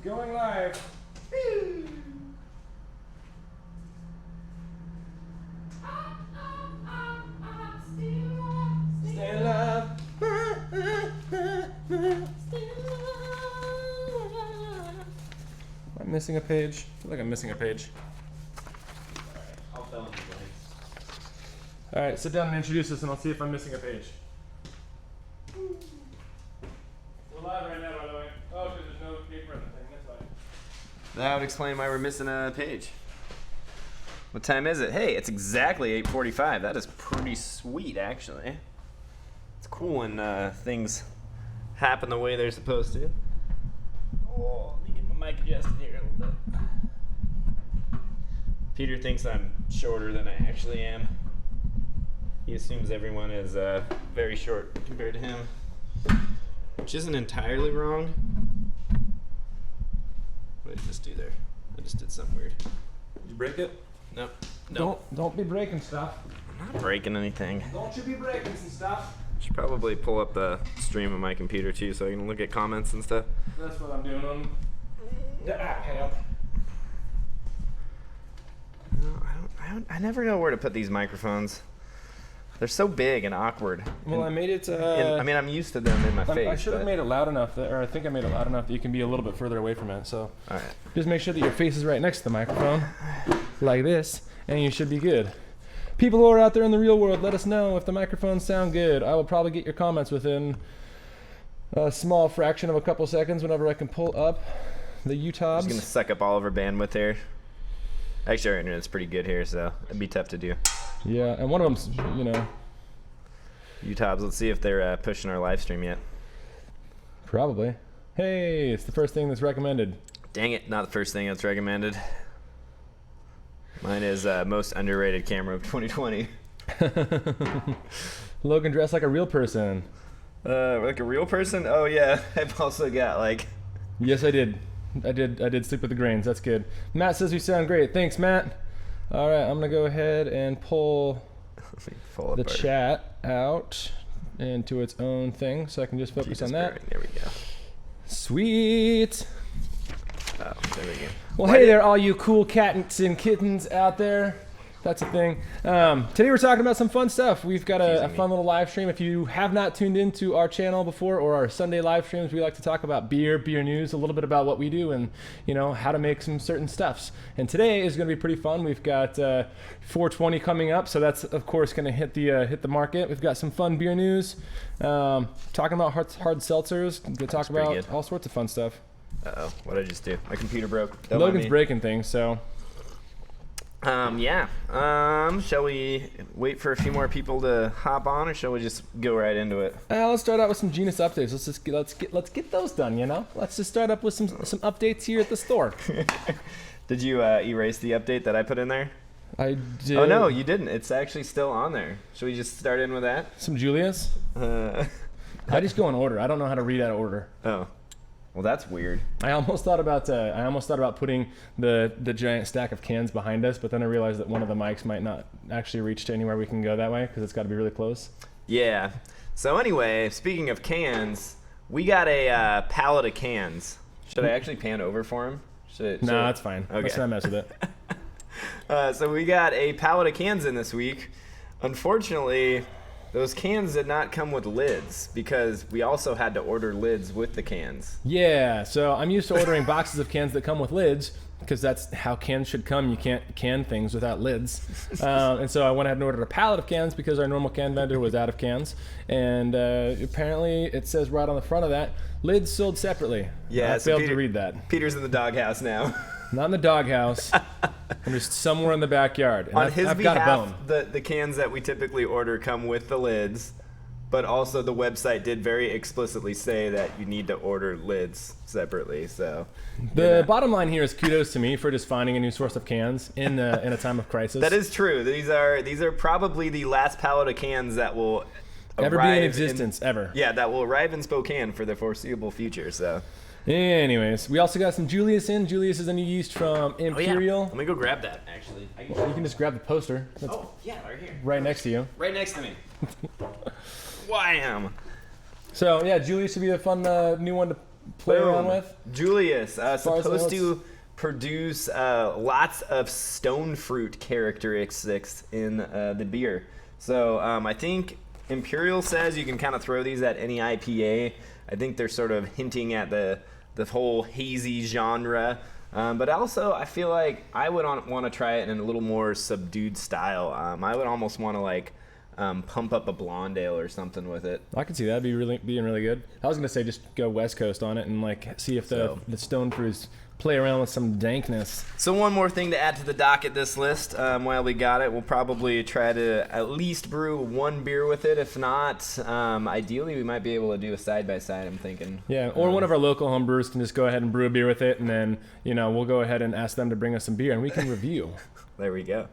Going live. Stay alive. I'm missing a page. I feel like I'm missing a page. I'll fill in the blanks. All right, sit down and introduce us, and I'll see if I'm missing a page. We're live right now, by the way. Oh, because there's no paper on the thing. That's fine. That would explain why we're missing a page. What time is it? Hey, it's exactly 8:45. That is pretty sweet, actually. It's cool when things happen the way they're supposed to. Oh, let me get my mic adjusted here a little bit. Peter thinks I'm shorter than I actually am. He assumes everyone is very short compared to him, which isn't entirely wrong. What did I just do there? I just did something weird. Did you break it? No. Don't be breaking stuff. I'm not breaking anything. Don't you be breaking some stuff. Should probably pull up the stream of my computer too, so I can look at comments and stuff. That's what I'm doing on the app. Help. No, I never know where to put these microphones. They're so big and awkward. Well, I made it. I mean, I'm used to them in my face. I should have made it loud enough, or I think I made it loud enough that you can be a little bit further away from it. So All right. just make sure that your face is right next to the microphone, like this, and you should be good. People who are out there in the real world, let us know if the microphones sound good. I will probably get your comments within a small fraction of a couple seconds whenever I can pull up the YouTubes. Just gonna suck up all of our bandwidth here. Actually, our internet's pretty good here, so it'd be tough to do. Yeah, and one of them's, YouTubes, let's see if they're pushing our live stream yet. probably. Hey, it's the first thing that's recommended. Dang it, not the first thing that's recommended. Mine is most underrated camera of 2020. Logan dressed like a real person. Like a real person? Oh yeah, I've also got like... Yes, I did. I did sleep with the grains. That's good. Matt says we sound great. Thanks, Matt. All right, I'm gonna go ahead and pull the chat out into its own thing, so I can just focus on that. There we go. Sweet. Oh, there we go. Well, hey there, all you cool cats and kittens out there. That's a thing. Today we're talking about some fun stuff. We've got a fun little live stream. If you have not tuned into our channel before or our Sunday live streams, we like to talk about beer news, a little bit about what we do, and how to make some certain stuffs. And today is going to be pretty fun. We've got 420 coming up, so that's of course going to hit the market. We've got some fun beer news. Talking about hard seltzers. We'll talk about all sorts of fun stuff. Uh-oh, what did I just do? My computer broke. Logan's breaking things, so. Yeah. Shall we wait for a few more people to hop on, or shall we just go right into it? Let's start out with some Genus updates. Let's get those done. Let's just start up with some updates here at the store. Did you erase the update that I put in there? I did. Oh no, you didn't. It's actually still on there. Should we just start in with that? Some Julius. I just go in order. I don't know how to read out of order. Oh. Well, that's weird. I almost thought about putting the giant stack of cans behind us, but then I realized that one of the mics might not actually reach to anywhere we can go that way because it's got to be really close. Yeah. So anyway, speaking of cans, we got a pallet of cans. Should I actually pan over for him? No, that's fine. Okay. Let's not mess with it. So we got a pallet of cans in this week. Unfortunately, those cans did not come with lids because we also had to order lids with the cans. Yeah, so I'm used to ordering boxes of cans that come with lids because that's how cans should come. You can't can things without lids. And so I went ahead and ordered a pallet of cans because our normal can vendor was out of cans. And apparently it says right on the front of that, lids sold separately. Yeah, I failed to read that. Peter's in the doghouse now. Not in the doghouse. I'm just somewhere in the backyard. And On his I've behalf, got a bone. the cans that we typically order come with the lids, but also the website did very explicitly say that you need to order lids separately. So the bottom line here is kudos to me for just finding a new source of cans in a time of crisis. That is true. These are probably the last pallet of cans that will ever be in existence ever. Yeah, that will arrive in Spokane for the foreseeable future. So. Anyways, we also got some Julius in. Julius is a new yeast from Imperial. Oh, yeah. Let me go grab that, actually. You can just grab the poster. That's yeah, right here. Right next to you. Right next to me. Wham! So, yeah, Julius should be a fun new one to play around with. Julius, As far as I know, supposed to produce lots of stone fruit characteristics in the beer. So I think Imperial says you can kind of throw these at any IPA. I think they're sort of hinting at the whole hazy genre. But also, I feel like I would want to try it in a little more subdued style. I would almost want to like pump up a blonde ale or something with it. I can see that being really good. I was gonna say just go West Coast on it and like see if the stone fruits play around with some dankness. So one more thing to add to the docket this list. While we got it, we'll probably try to at least brew one beer with it. If not, ideally we might be able to do a side-by-side, I'm thinking. Yeah, or one of our local homebrewers can just go ahead and brew a beer with it, and then, we'll go ahead and ask them to bring us some beer, and we can review. There we go.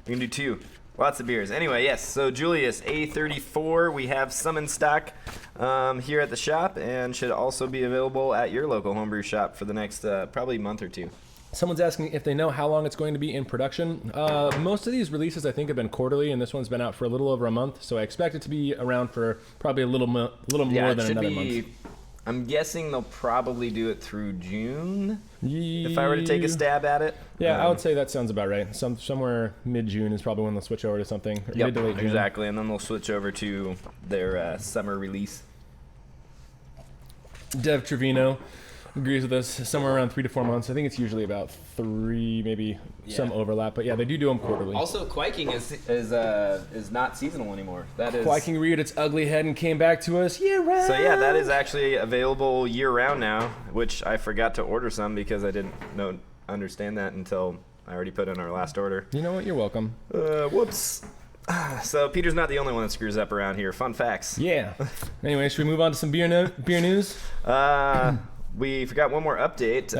We can do two. Lots of beers. Anyway, yes, so Julius, A34, we have some in stock here at the shop and should also be available at your local homebrew shop for the next probably month or two. Someone's asking if they know how long it's going to be in production. Most of these releases, I think, have been quarterly, and this one's been out for a little over a month, so I expect it to be around for probably a little more than another month. I'm guessing they'll probably do it through June, if I were to take a stab at it. Yeah, I would say that sounds about right. Somewhere mid-June is probably when they'll switch over to something. Yep, mid to late June. exactly, and then they'll switch over to their summer release. Dev Trevino agrees with us. Somewhere around 3 to 4 months. I think it's usually about 3, maybe some overlap. But yeah, they do them quarterly. Also, Quaking is not seasonal anymore. That is Quaking reared its ugly head and came back to us year-round. So yeah, that is actually available year-round now, which I forgot to order some because I didn't understand that until I already put in our last order. You know what? You're welcome. Whoops. So Peter's not the only one that screws up around here. Fun facts. Yeah. Anyway, should we move on to some beer news? We forgot one more update.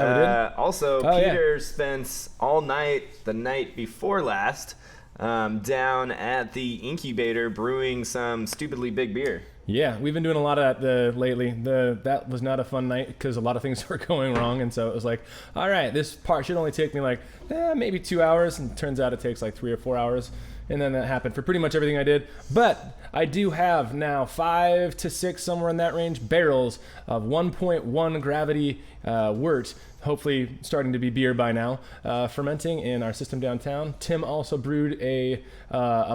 Also, Peter spent all night, the night before last, down at the incubator brewing some stupidly big beer. Yeah, we've been doing a lot of that lately. That was not a fun night because a lot of things were going wrong, and so it was like, all right, this part should only take me like maybe 2 hours, and it turns out it takes like 3 or 4 hours. And then that happened for pretty much everything I did. But I do have now 5 to 6, somewhere in that range, barrels of 1.1 gravity wort, hopefully starting to be beer by now, fermenting in our system downtown. Tim also brewed a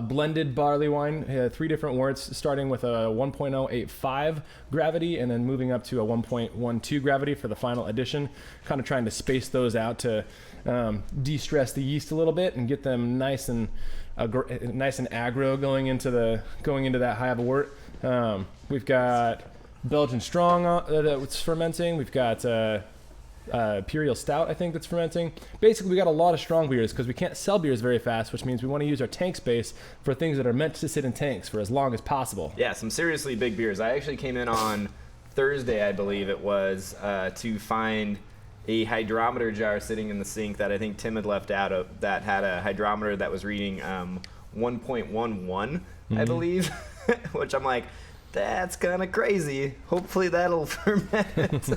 blended barley wine, 3 different worts, starting with a 1.085 gravity and then moving up to a 1.12 gravity for the final addition, kind of trying to space those out to de-stress the yeast a little bit and get them nice and aggro going into that high of a wort. We've got Belgian Strong that's fermenting. We've got Imperial Stout, I think, that's fermenting. Basically, we got a lot of strong beers because we can't sell beers very fast, which means we want to use our tank space for things that are meant to sit in tanks for as long as possible. Yeah, some seriously big beers. I actually came in on Thursday, I believe it was, to find a hydrometer jar sitting in the sink that I think Tim had left out of, that had a hydrometer that was reading 1.11, I believe, which I'm like, that's kind of crazy. Hopefully that'll ferment.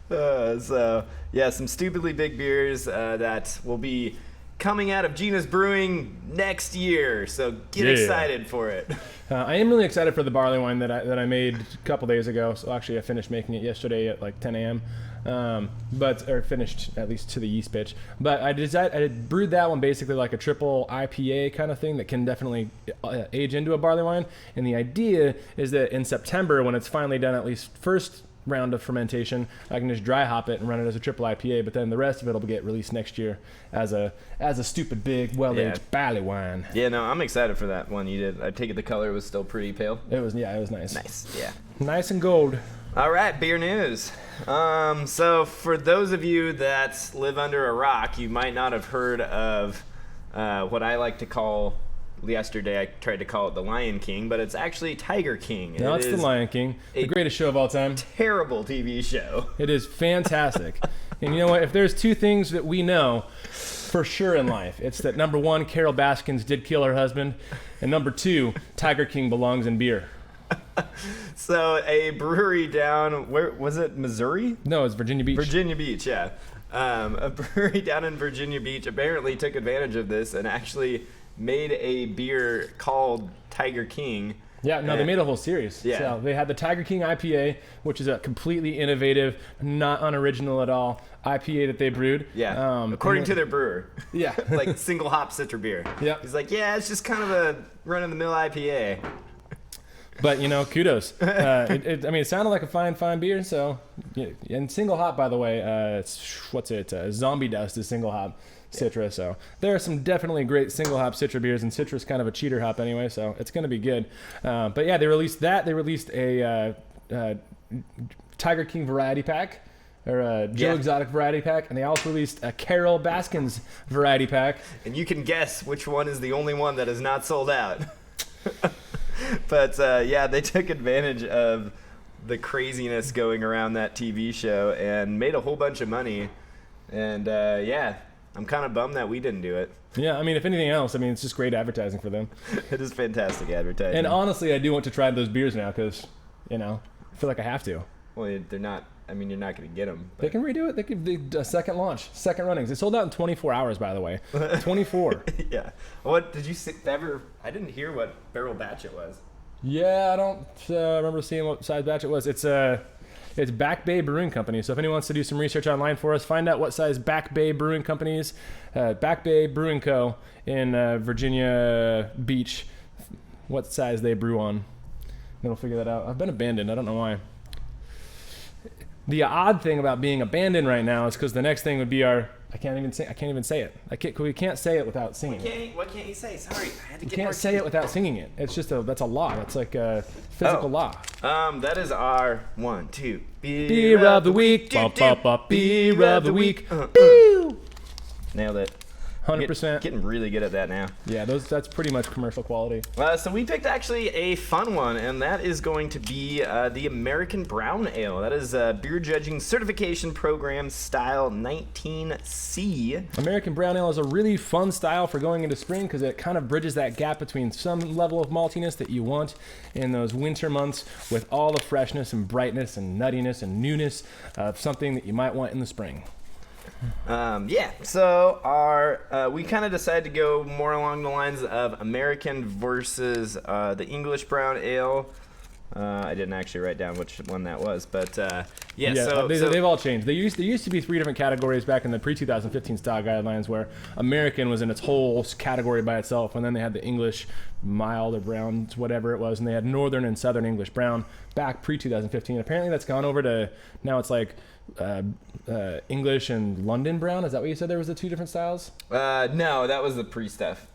So yeah, some stupidly big beers that will be coming out of Gina's Brewing next year. So get excited for it. I am really excited for the barley wine that I made a couple days ago. So actually I finished making it yesterday at like 10 a.m. Or finished at least to the yeast pitch. But I brewed that one basically like a triple IPA kind of thing that can definitely age into a barley wine. And the idea is that in September, when it's finally done at least first round of fermentation, I can just dry hop it and run it as a triple IPA, but then the rest of it will get released next year as a stupid big well-aged barley wine. Yeah, no, I'm excited for that one you did. I take it the color was still pretty pale. It was nice. Nice, yeah. Nice and gold. All right, beer news. So for those of you that live under a rock, you might not have heard of what I like to call, yesterday I tried to call it the Lion King, but it's actually Tiger King. No, it's the Lion King, the greatest show of all time. Terrible TV show. It is fantastic. And you know what? If there's 2 things that we know for sure in life, it's that number 1, Carole Baskins did kill her husband, and number 2, Tiger King belongs in beer. So a brewery down, where was it, Missouri? No, it's Virginia Beach. Virginia Beach, yeah. A brewery down in Virginia Beach apparently took advantage of this and actually made a beer called Tiger King Yeah, no, they made a whole series. Yeah. So they had the Tiger King IPA, which is a completely innovative, not unoriginal at all IPA that they brewed. Yeah. According to their brewer. Yeah. Like single hop citra beer. Yeah. He's like, yeah, it's just kind of a run-of-the-mill IPA. But, kudos. It sounded like a fine beer. So, and single hop, by the way, Zombie Dust is single hop Citra. So there are some definitely great single hop Citra beers, and Citra's kind of a cheater hop anyway, so it's going to be good. But yeah, they released that. They released a Tiger King variety pack, or a Joe Exotic variety pack, and they also released a Carole Baskins variety pack. And you can guess which one is the only one that is not sold out. But they took advantage of the craziness going around that TV show and made a whole bunch of money. And I'm kind of bummed that we didn't do it. Yeah, if anything else, it's just great advertising for them. It is fantastic advertising. And honestly, I do want to try those beers now because, I feel like I have to. Well, they're not. You're not going to get them. But. They can redo it. They could a second launch, second runnings. They sold out in 24 hours, by the way. 24. Yeah. What did you ever? I didn't hear what barrel batch it was. Yeah, I don't remember seeing what size batch it was. It's Back Bay Brewing Company. So if anyone wants to do some research online for us, find out what size Back Bay Brewing Company is. Back Bay Brewing Co. in Virginia Beach. What size they brew on. Then we'll figure that out. I've been abandoned. I don't know why. The odd thing about being abandoned right now is because the next thing would be I can't even say it. We can't say it without singing it. What can't you say? Sorry, I had to You get can't more say it without singing it. It's just that's a law. That's like a physical law. That is our 1, 2. Beer of the week. Beer of the week. Nailed it. 100%. Getting really good at that now. Yeah, that's pretty much commercial quality. So we picked actually a fun one, and that is going to be the American Brown Ale. That is Beer Judging Certification Program Style 19C. American Brown Ale is a really fun style for going into spring because it kind of bridges that gap between some level of maltiness that you want in those winter months with all the freshness and brightness and nuttiness and newness of something that you might want in the spring. So we kind of decided to go more along the lines of American versus the English Brown Ale. I didn't actually write down which one that was, but they've all changed. There used to be 3 different categories back in the pre-2015 style guidelines where American was in its whole category by itself, and then they had the English mild or brown, whatever it was, and they had Northern and Southern English Brown back pre-2015. Apparently that's gone over to, now it's like English and London Brown. Is that what you said? There was the 2 different styles? No, that was the pre-stuff.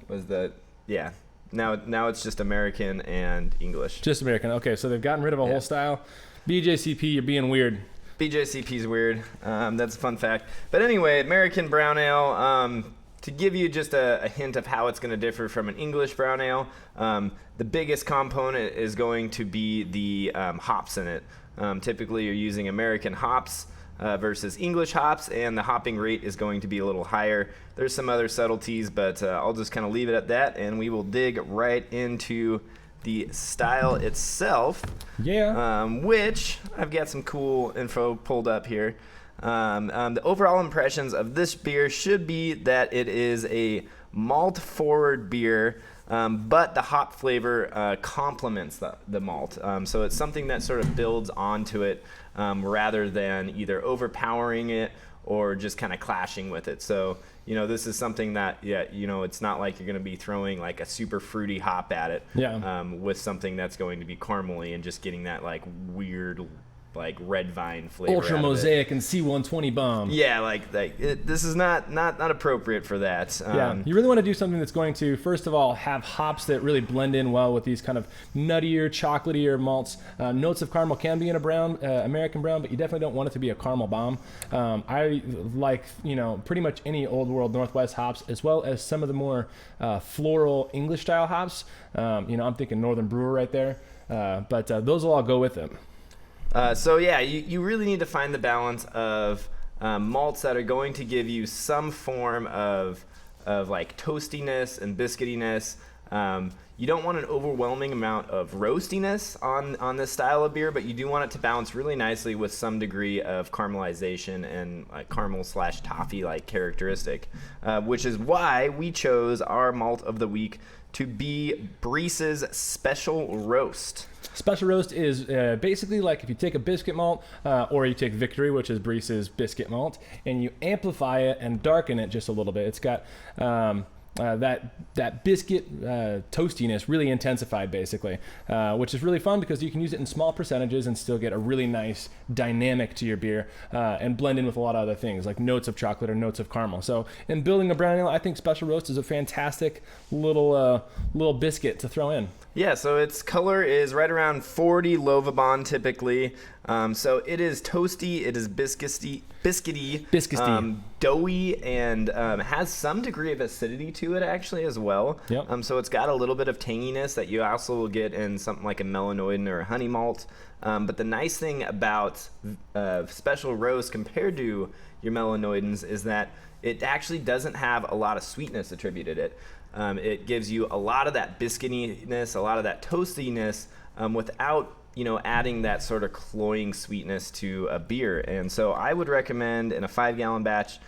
Now it's just American and English. Just American. Okay, so they've gotten rid of a whole style. BJCP, you're being weird. BJCP's weird. That's a fun fact. But anyway, American Brown Ale, to give you just a hint of how it's going to differ from an English Brown Ale, the biggest component is going to be the hops in it. Typically, you're using American hops versus English hops, and the hopping rate is going to be a little higher. There's some other subtleties, but I'll just kind of leave it at that, and we will dig right into the style itself. Yeah. Which I've got some cool info pulled up here. The overall impressions of this beer should be that it is a malt-forward beer, but the hop flavor complements the malt. So it's something that sort of builds onto it rather than either overpowering it or just kind of clashing with it. So, this is something that, it's not like you're going to be throwing like a super fruity hop at it with something that's going to be caramely and just getting that like weird like red vine flavor. Ultra Mosaic and C120 bomb. Yeah, this is not appropriate for that. You really want to do something that's going to, first of all, have hops that really blend in well with these kind of nuttier, chocolatier malts. Notes of caramel can be in a brown, American brown, but you definitely don't want it to be a caramel bomb. I like, pretty much any Old World Northwest hops, as well as some of the more floral English style hops. I'm thinking Northern Brewer right there, but those will all go with them. You really need to find the balance of malts that are going to give you some form of like toastiness and biscuitiness, You don't want an overwhelming amount of roastiness on this style of beer, but you do want it to balance really nicely with some degree of caramelization and like caramel/toffee like characteristic, which is why we chose our malt of the week to be Breeze's Special Roast. Special roast is basically like if you take a biscuit malt, or you take Victory, which is Breeze's biscuit malt, and you amplify it and darken it just a little bit. It's got that biscuit toastiness really intensified, basically, which is really fun because you can use it in small percentages and still get a really nice dynamic to your beer, and blend in with a lot of other things like notes of chocolate or notes of caramel. So in building a brown ale, I think Special Roast is a fantastic little biscuit to throw in. Yeah, so its color is right around 40 Lovabond typically. So it is toasty, it is biscuity, doughy, and has some degree of acidity to it actually as well. Yep. So it's got a little bit of tanginess that you also will get in something like a melanoidin or a honey malt. But the nice thing about Special Roast compared to your melanoidins is that it actually doesn't have a lot of sweetness attributed to it. It gives you a lot of that biscuitiness, a lot of that toastiness, without adding that sort of cloying sweetness to a beer. And so I would recommend in a 5-gallon batch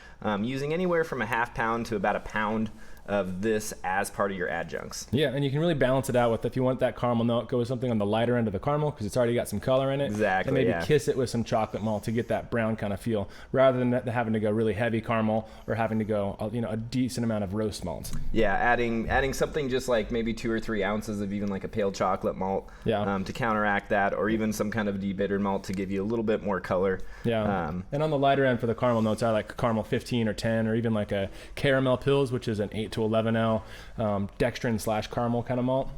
using anywhere from a half pound to about a pound of this as part of your adjuncts. Yeah, and you can really balance it out with, if you want that caramel note, go with something on the lighter end of the caramel because it's already got some color in it. Exactly. And maybe kiss it with some chocolate malt to get that brown kind of feel, rather than having to go really heavy caramel or having to go a decent amount of roast malt. Yeah, adding something just like maybe 2 or 3 ounces of even like a pale chocolate malt, to counteract that, or even some kind of de-bittered malt to give you a little bit more color. Yeah. And on the lighter end for the caramel notes, I like caramel 15 or 10, or even like a caramel pills, which is an 8 to 11L dextrin/caramel kind of malt.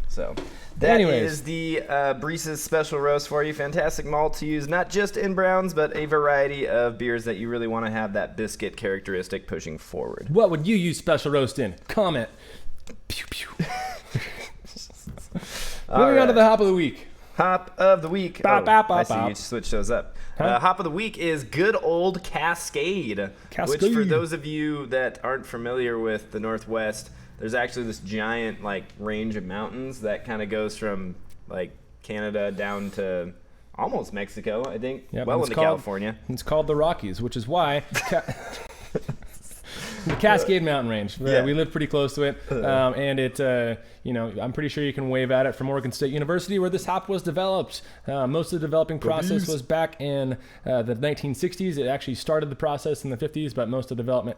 So that is the Breeze's Special Roast for you. Fantastic malt to use not just in browns, but a variety of beers that you really want to have that biscuit characteristic pushing forward. What would you use Special Roast in? Comment. Pew pew. Moving on to the hop of the week. Hop of the week. I see you switch those up. Hop of the week is good old Cascade. Which for those of you that aren't familiar with the Northwest, there's actually this giant range of mountains that kind of goes from Canada down to almost Mexico, I think, into California. It's called the Rockies, which is why the Cascade Mountain Range. We live pretty close to it, and it, I'm pretty sure you can wave at it from Oregon State University, where this hop was developed. Most of the developing process was back in the 1960s. It actually started the process in the 50s, but most of the development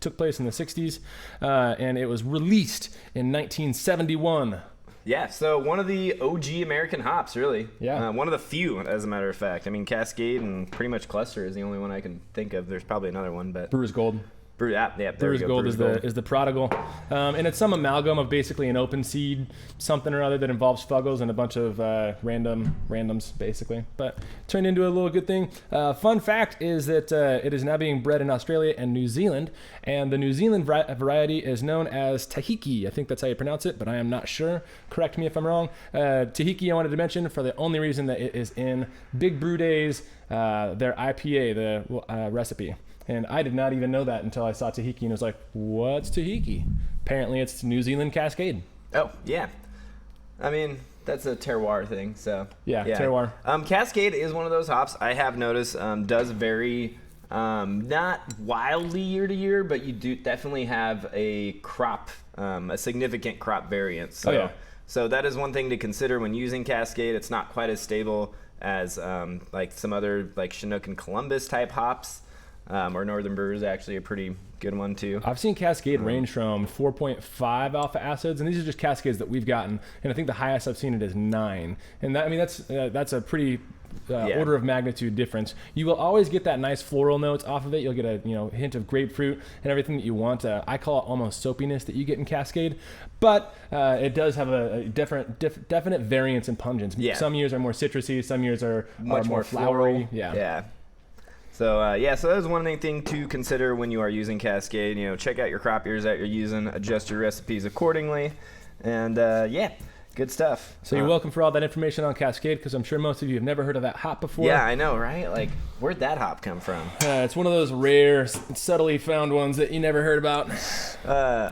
took place in the 60s, and it was released in 1971. Yeah, so one of the OG American hops, really. Yeah. One of the few, as a matter of fact. I mean, Cascade and pretty much Cluster is the only one I can think of. There's probably another one, but Brewer's Gold. Brewers Gold is the prodigal, and it's some amalgam of basically an open seed something or other that involves fuggles and a bunch of randoms basically, but turned into a little good thing. Fun fact is that it is now being bred in Australia and New Zealand, and the New Zealand variety is known as Tahiki. I think that's how you pronounce it, but I am not sure. Correct me if I'm wrong. Tahiki I wanted to mention for the only reason that it is in Big Brew Days, their IPA, the recipe. And I did not even know that until I saw Tahiki and was like, what's Tahiki? Apparently it's New Zealand Cascade. Oh, yeah. I mean, that's a terroir thing, so. Yeah. Terroir. Cascade is one of those hops I have noticed does vary, not wildly year to year, but you do definitely have a crop, a significant crop variance. So, So that is one thing to consider when using Cascade. It's not quite as stable as some other Chinook and Columbus type hops. Or Northern Brew is actually a pretty good one too. I've seen Cascade range from 4.5 alpha acids, and these are just Cascades that we've gotten. And I think the highest I've seen it is 9. And that's a pretty order of magnitude difference. You will always get that nice floral notes off of it. You'll get a hint of grapefruit and everything that you want. I call it almost soapiness that you get in Cascade, but it does have a definite variance in pungence. Yeah. Some years are more citrusy, some years are much more flowery. Yeah. So so that is one thing to consider when you are using Cascade. Check out your crop years that you're using, adjust your recipes accordingly, and Good stuff. So you're welcome for all that information on Cascade, because I'm sure most of you have never heard of that hop before. Yeah, I know, right? Like, where'd that hop come from? It's one of those rare, subtly found ones that you never heard about.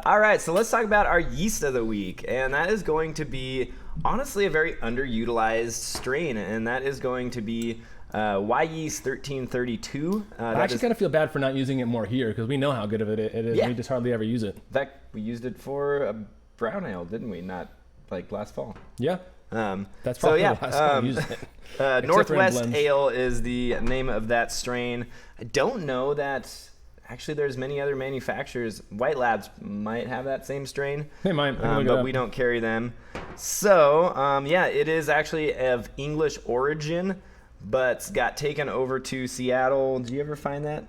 All right, so let's talk about our yeast of the week, and that is going to be, honestly, a very underutilized strain, and that is going to be Yeast 1332. I actually kind of feel bad for not using it more here, because we know how good of it is. Yeah. We just hardly ever use it. In fact, we used it for a brown ale, didn't we? Not like last fall. Yeah. That's probably the last time we used it. Northwest Ale is the name of that strain. I don't know that. Actually, there's many other manufacturers. White Labs might have that same strain. They might, but we don't carry them. So, it is actually of English origin, but got taken over to Seattle. Did you ever find that?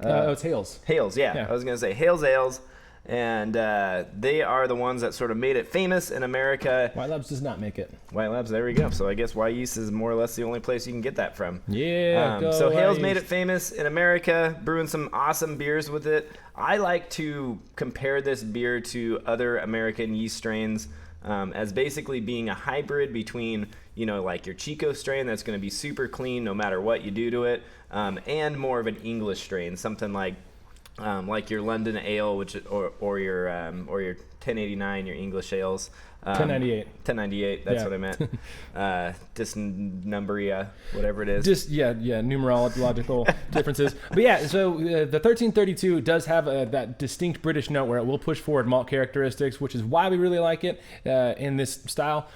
It's Hales. Hales, yeah. I was going to say Hales Ales. And they are the ones that sort of made it famous in America. White Labs does not make it. White Labs, there we go. So I guess Yeast is more or less the only place you can get that from. Yeah, so Hales made it famous in America, brewing some awesome beers with it. I like to compare this beer to other American yeast strains as basically being a hybrid between, like your Chico strain that's going to be super clean no matter what you do to it, and more of an English strain, something like your London Ale, or your 1089, your English ales. 1098. 1098. That's what I meant. Dysnumbria, whatever it is. Numerological differences. But yeah, so the 1332 does have that distinct British note where it will push forward malt characteristics, which is why we really like it in this style,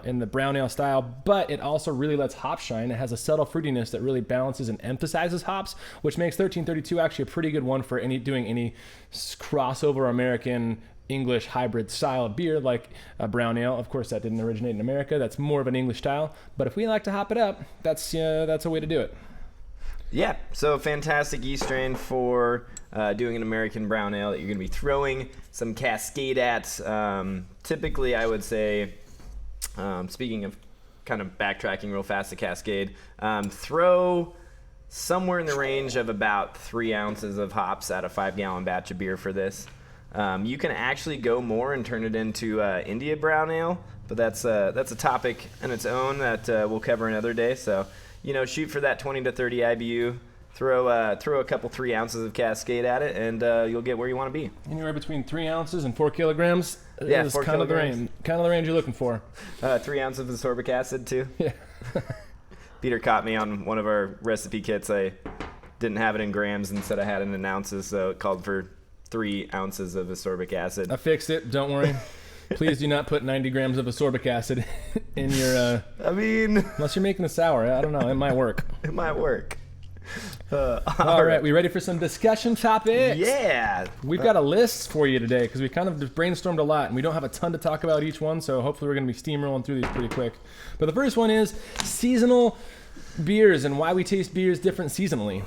in the brown ale style. But it also really lets hops shine. It has a subtle fruitiness that really balances and emphasizes hops, which makes 1332 actually a pretty good one for doing any crossover American English hybrid style of beer like a brown ale. Of course, that didn't originate in America. That's more of an English style. But if we like to hop it up, that's a way to do it. Yeah, so fantastic yeast strain for doing an American brown ale that you're going to be throwing some Cascade at. Typically, I would say, speaking of kind of backtracking real fast to Cascade, throw somewhere in the range of about 3 ounces of hops at a 5-gallon batch of beer for this. You can actually go more and turn it into India brown ale, but that's a topic in its own that we'll cover another day. So, shoot for that 20 to 30 IBU. Throw a couple 3 ounces of Cascade at it, and you'll get where you want to be. Anywhere between 3 ounces and 4 kilograms is 4 kind of the range you're looking for. 3 ounces of ascorbic acid too. Yeah. Peter caught me on one of our recipe kits. I didn't have it in grams, instead I had it in ounces, so it called for 3 ounces of ascorbic acid. I fixed it. Don't worry. Please do not put 90 grams of ascorbic acid in your. Unless you're making a sour, I don't know. It might work. It might work. All right, we ready for some discussion topics? Yeah. We've got a list for you today because we kind of just brainstormed a lot, and we don't have a ton to talk about each one. So hopefully we're going to be steamrolling through these pretty quick. But the first one is seasonal beers and why we taste beers different seasonally.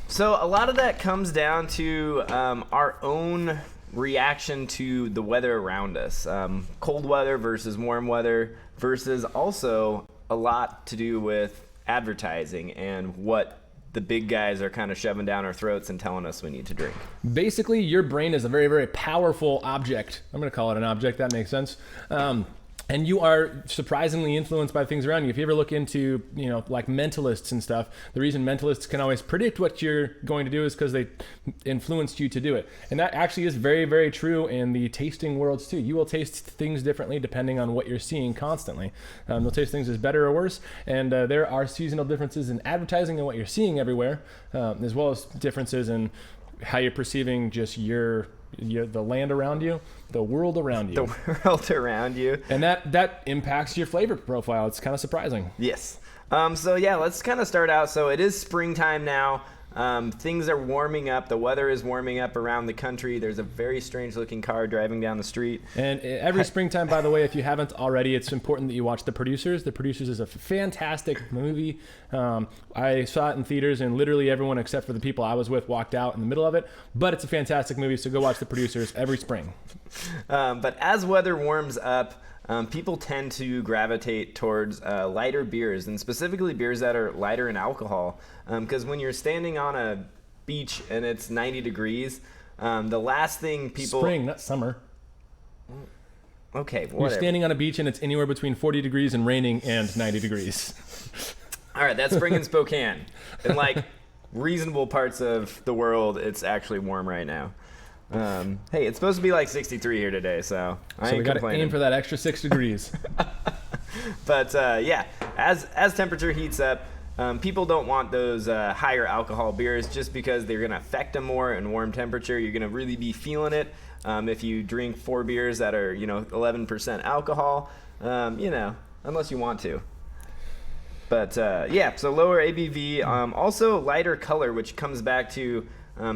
So a lot of that comes down to our own reaction to the weather around us. Cold weather versus warm weather, versus also a lot to do with advertising and what the big guys are kind of shoving down our throats and telling us we need to drink. Basically, your brain is a very, very powerful object. I'm going to call it an object. That makes sense. And you are surprisingly influenced by things around you. If you ever look into, like mentalists and stuff, the reason mentalists can always predict what you're going to do is because they influenced you to do it. And that actually is very, very true in the tasting worlds too. You will taste things differently depending on what you're seeing constantly. You'll taste things as better or worse. And there are seasonal differences in advertising and what you're seeing everywhere, as well as differences in how you're perceiving just the land around you, the world around you. The world around you. And that impacts your flavor profile. It's kind of surprising. Yes. Let's kind of start out. So it is springtime now. Things are warming up. The weather is warming up around the country. There's a very strange looking car driving down the street. And every springtime, by the way, if you haven't already, it's important that you watch The Producers. The Producers is a fantastic movie. I saw it in theaters, and literally everyone except for the people I was with walked out in the middle of it. But it's a fantastic movie, so go watch The Producers every spring. But as weather warms up, people tend to gravitate towards lighter beers, and specifically beers that are lighter in alcohol. Because when you're standing on a beach and it's 90 degrees, the last thing people... Spring, not summer. Okay, You're whatever. standing on a beach and it's anywhere between 40 degrees and raining and 90 degrees. All right, that's spring in Spokane. In like reasonable parts of the world, it's actually warm right now. Hey, it's supposed to be like 63 here today, so I So ain't we got to complaining. aim for that extra 6 degrees. But yeah, as temperature heats up, people don't want those higher alcohol beers just because they're going to affect them more in warm temperature. You're going to really be feeling it if you drink 4 beers that are 11% alcohol, unless you want to. But yeah, so lower ABV, also lighter color, which comes back to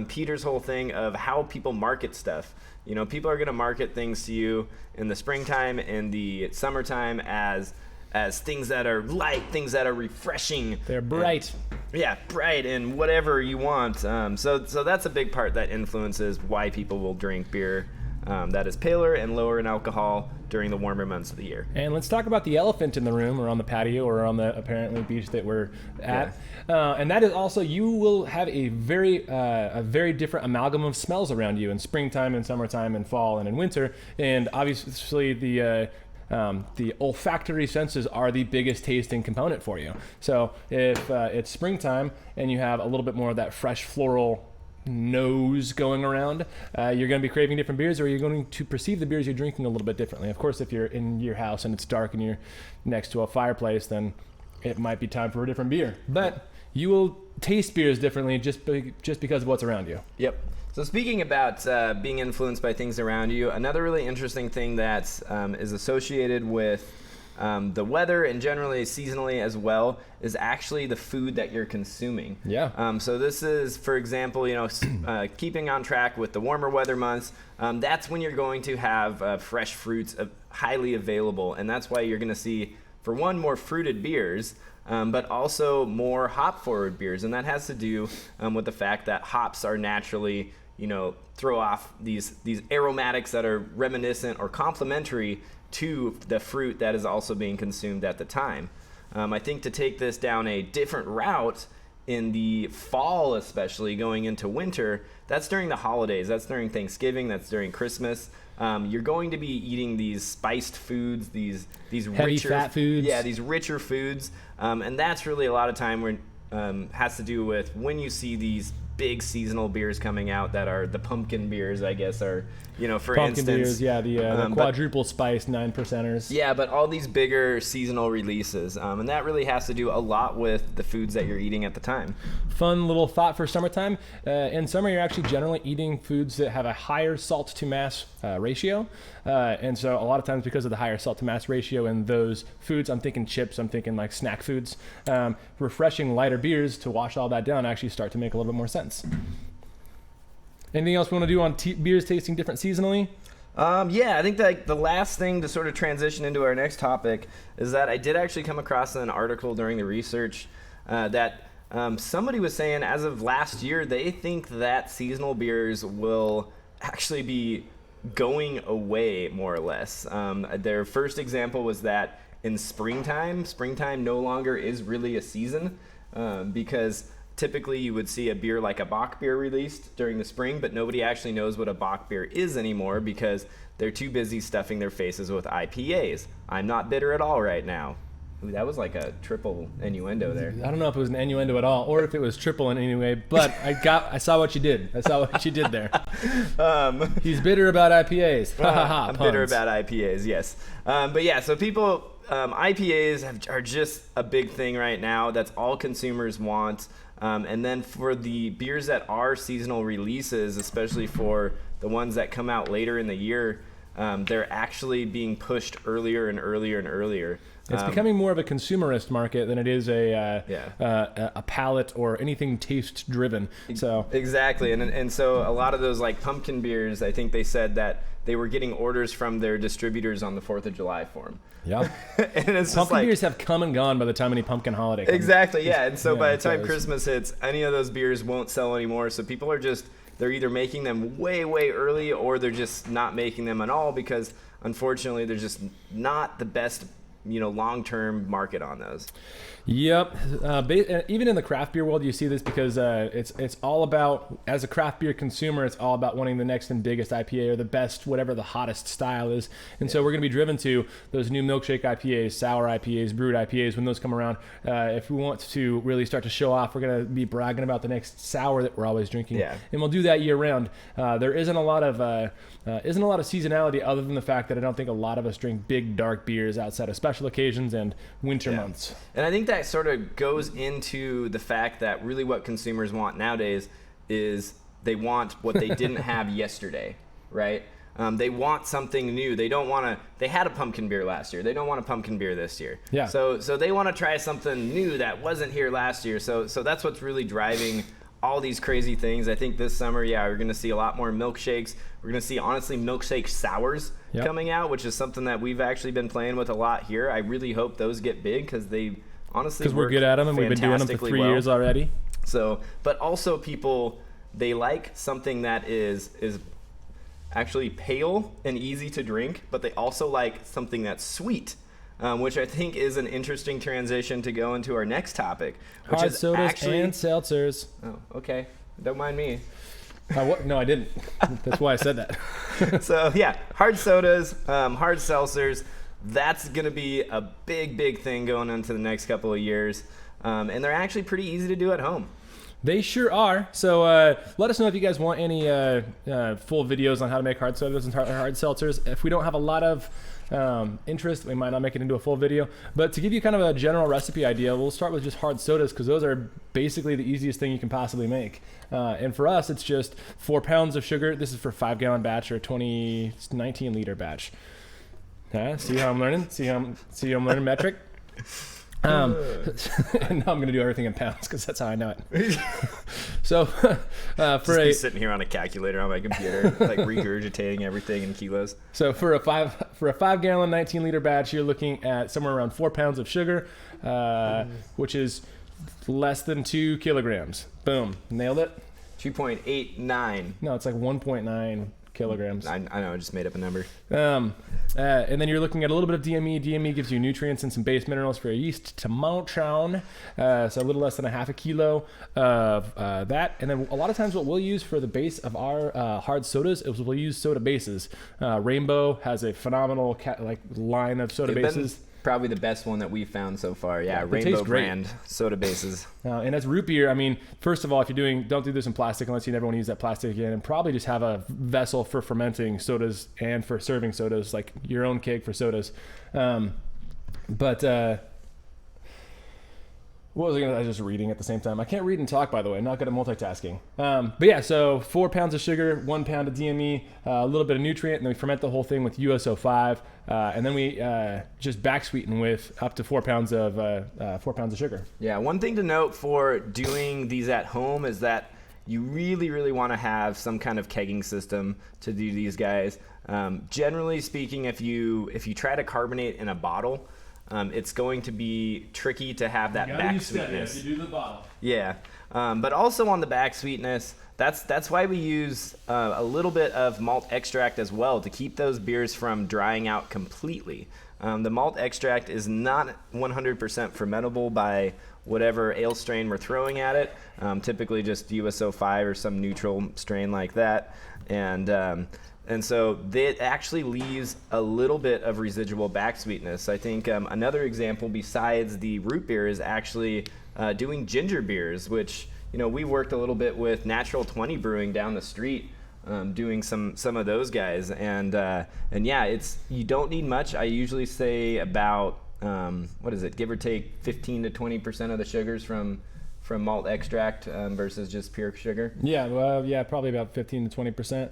Peter's whole thing of how people market stuff. People are going to market things to you in the springtime and the summertime as things that are light, things that are refreshing. They're bright. Bright and whatever you want. So that's a big part that influences why people will drink beer that is paler and lower in alcohol during the warmer months of the year. And let's talk about the elephant in the room, or on the patio, or on the apparently beach that we're at. And that is also, you will have a very different amalgam of smells around you in springtime and summertime and fall and in winter. And obviously the olfactory senses are the biggest tasting component for you. So if it's springtime and you have a little bit more of that fresh floral nose going around, you're going to be craving different beers, or you're going to perceive the beers you're drinking a little bit differently. Of course, if you're in your house and it's dark and you're next to a fireplace, then it might be time for a different beer. But you will taste beers differently just because of what's around you. Yep. So speaking about being influenced by things around you, another really interesting thing that is associated with the weather and generally seasonally as well is actually the food that you're consuming. Yeah. So this is, for example, keeping on track with the warmer weather months. That's when you're going to have fresh fruits highly available, and that's why you're going to see, for one, more fruited beers. But also more hop-forward beers, and that has to do with the fact that hops are naturally, throw off these aromatics that are reminiscent or complementary to the fruit that is also being consumed at the time. I think to take this down a different route in the fall, especially going into winter, that's during the holidays, that's during Thanksgiving, that's during Christmas. You're going to be eating these spiced foods, these Heavy richer fat foods. Yeah, these richer foods, and that's really a lot of time when has to do with when you see these big seasonal beers coming out that are the pumpkin beers, I guess, or for Pumpkin instance, beers, yeah, the quadruple spice 9%ers. yeah, but all these bigger seasonal releases, and that really has to do a lot with the foods that you're eating at the time. Fun little thought for summertime. In summer, you're actually generally eating foods that have a higher salt to mass ratio. And so a lot of times, because of the higher salt to mass ratio in those foods, I'm thinking chips, I'm thinking like snack foods, refreshing lighter beers to wash all that down actually start to make a little bit more sense. Anything else we want to do on beers tasting different seasonally? Yeah, I think that the last thing to sort of transition into our next topic is that I did actually come across an article during the research that somebody was saying as of last year, they think that seasonal beers will actually be going away more or less. Their first example was that in springtime no longer is really a season because typically you would see a beer like a Bock beer released during the spring, but nobody actually knows what a Bock beer is anymore because they're too busy stuffing their faces with IPAs. I'm not bitter at all right now. Ooh, that was like a triple innuendo there. I don't know if it was an innuendo at all, or if it was triple in any way, but I saw what you did. I saw what you did there. He's bitter about IPAs. I'm bitter about IPAs, yes. But yeah, so people, IPAs are just a big thing right now. That's all consumers want. And then for the beers that are seasonal releases, especially for the ones that come out later in the year, they're actually being pushed earlier and earlier and earlier. It's becoming more of a consumerist market than it is a palate or anything taste driven. So exactly, and so a lot of those like pumpkin beers, I think they said that they were getting orders from their distributors on the 4th of July for them. Yeah, and it's pumpkin beers have come and gone by the time any pumpkin holiday comes. Exactly, yeah, and so by the time Christmas hits, any of those beers won't sell anymore. So people are they're either making them way early, or they're just not making them at all because unfortunately they're just not the best long-term market on those. Yep. Even in the craft beer world, you see this because it's all about, as a craft beer consumer, it's all about wanting the next and biggest IPA or the best, whatever the hottest style is. And so we're going to be driven to those new milkshake IPAs, sour IPAs, brewed IPAs when those come around. If we want to really start to show off, we're going to be bragging about the next sour that we're always drinking. Yeah. And we'll do that year round. There isn't a lot of seasonality other than the fact that I don't think a lot of us drink big dark beers outside of special occasions and winter months. And I think that sort of goes into the fact that really what consumers want nowadays is they want what they didn't have yesterday, right? They want something new. They don't want to. They had a pumpkin beer last year. They don't want a pumpkin beer this year. Yeah. So they want to try something new that wasn't here last year. So that's what's really driving all these crazy things. I think this summer, we're going to see a lot more milkshakes. We're going to see, honestly, milkshake sours coming out, which is something that we've actually been playing with a lot here. I really hope those get big because they honestly because we're good at them and we've been doing them for 3 years already. So, but also people, they like something that is actually pale and easy to drink, but they also like something that's sweet. Which I think is an interesting transition to go into our next topic, which Hard is sodas actually and seltzers. Oh, okay. Don't mind me. No, I didn't. That's why I said that. So hard sodas, hard seltzers. That's gonna be a big thing going into the next couple of years, and they're actually pretty easy to do at home. They sure are. So let us know if you guys want any full videos on how to make hard sodas and hard seltzers. If we don't have a lot of interest, we might not make it into a full video. But to give you kind of a general recipe idea, we'll start with just hard sodas because those are basically the easiest thing you can possibly make. And for us, it's just 4 pounds of sugar. This is for a 5-gallon batch or a 2019 liter batch. See how I'm learning? See how I'm learning metric? And now I'm going to do everything in pounds because that's how I know it. So be sitting here on a calculator on my computer, like regurgitating everything in kilos. So for a 5-gallon 19-liter batch, you're looking at somewhere around 4 pounds of sugar, which is less than 2 kilograms. Boom, nailed it. 2.89. No, it's like 1.9 kilograms. I know, I just made up a number. And then you're looking at a little bit of DME. DME gives you nutrients and some base minerals for your yeast to malt down. So a little less than a half a kilo of that. And then a lot of times what we'll use for the base of our hard sodas is we'll use soda bases. Rainbow has a phenomenal line of soda bases. Probably the best one that we've found so far. Yeah, Rainbow brand soda bases. And as root beer, I mean, first of all, if you're don't do this in plastic unless you never want to use that plastic again, and probably just have a vessel for fermenting sodas and for serving sodas, like your own keg for sodas. What was I was just reading at the same time. I can't read and talk, by the way. I'm not good at multitasking. But yeah, so 4 pounds of sugar, 1 pound of DME, a little bit of nutrient, and then we ferment the whole thing with USO5, and then we just back sweeten with up to 4 pounds of sugar. Yeah, one thing to note for doing these at home is that you really want to have some kind of kegging system to do these guys. Generally speaking, if you try to carbonate in a bottle, it's going to be tricky to have that back sweetness. If you do the bottle. Yeah, but also on the back sweetness, that's why we use a little bit of malt extract as well to keep those beers from drying out completely. The malt extract is not 100% fermentable by whatever ale strain we're throwing at it. Typically just USO5 or some neutral strain like that, and so that actually leaves a little bit of residual back sweetness. I think another example besides the root beer is actually doing ginger beers, which we worked a little bit with Natural 20 Brewing down the street, doing some of those guys, and yeah, you don't need much. I usually say about give or take 15 to 20% of the sugars from malt extract versus just pure sugar. Yeah, probably about 15 to 20%.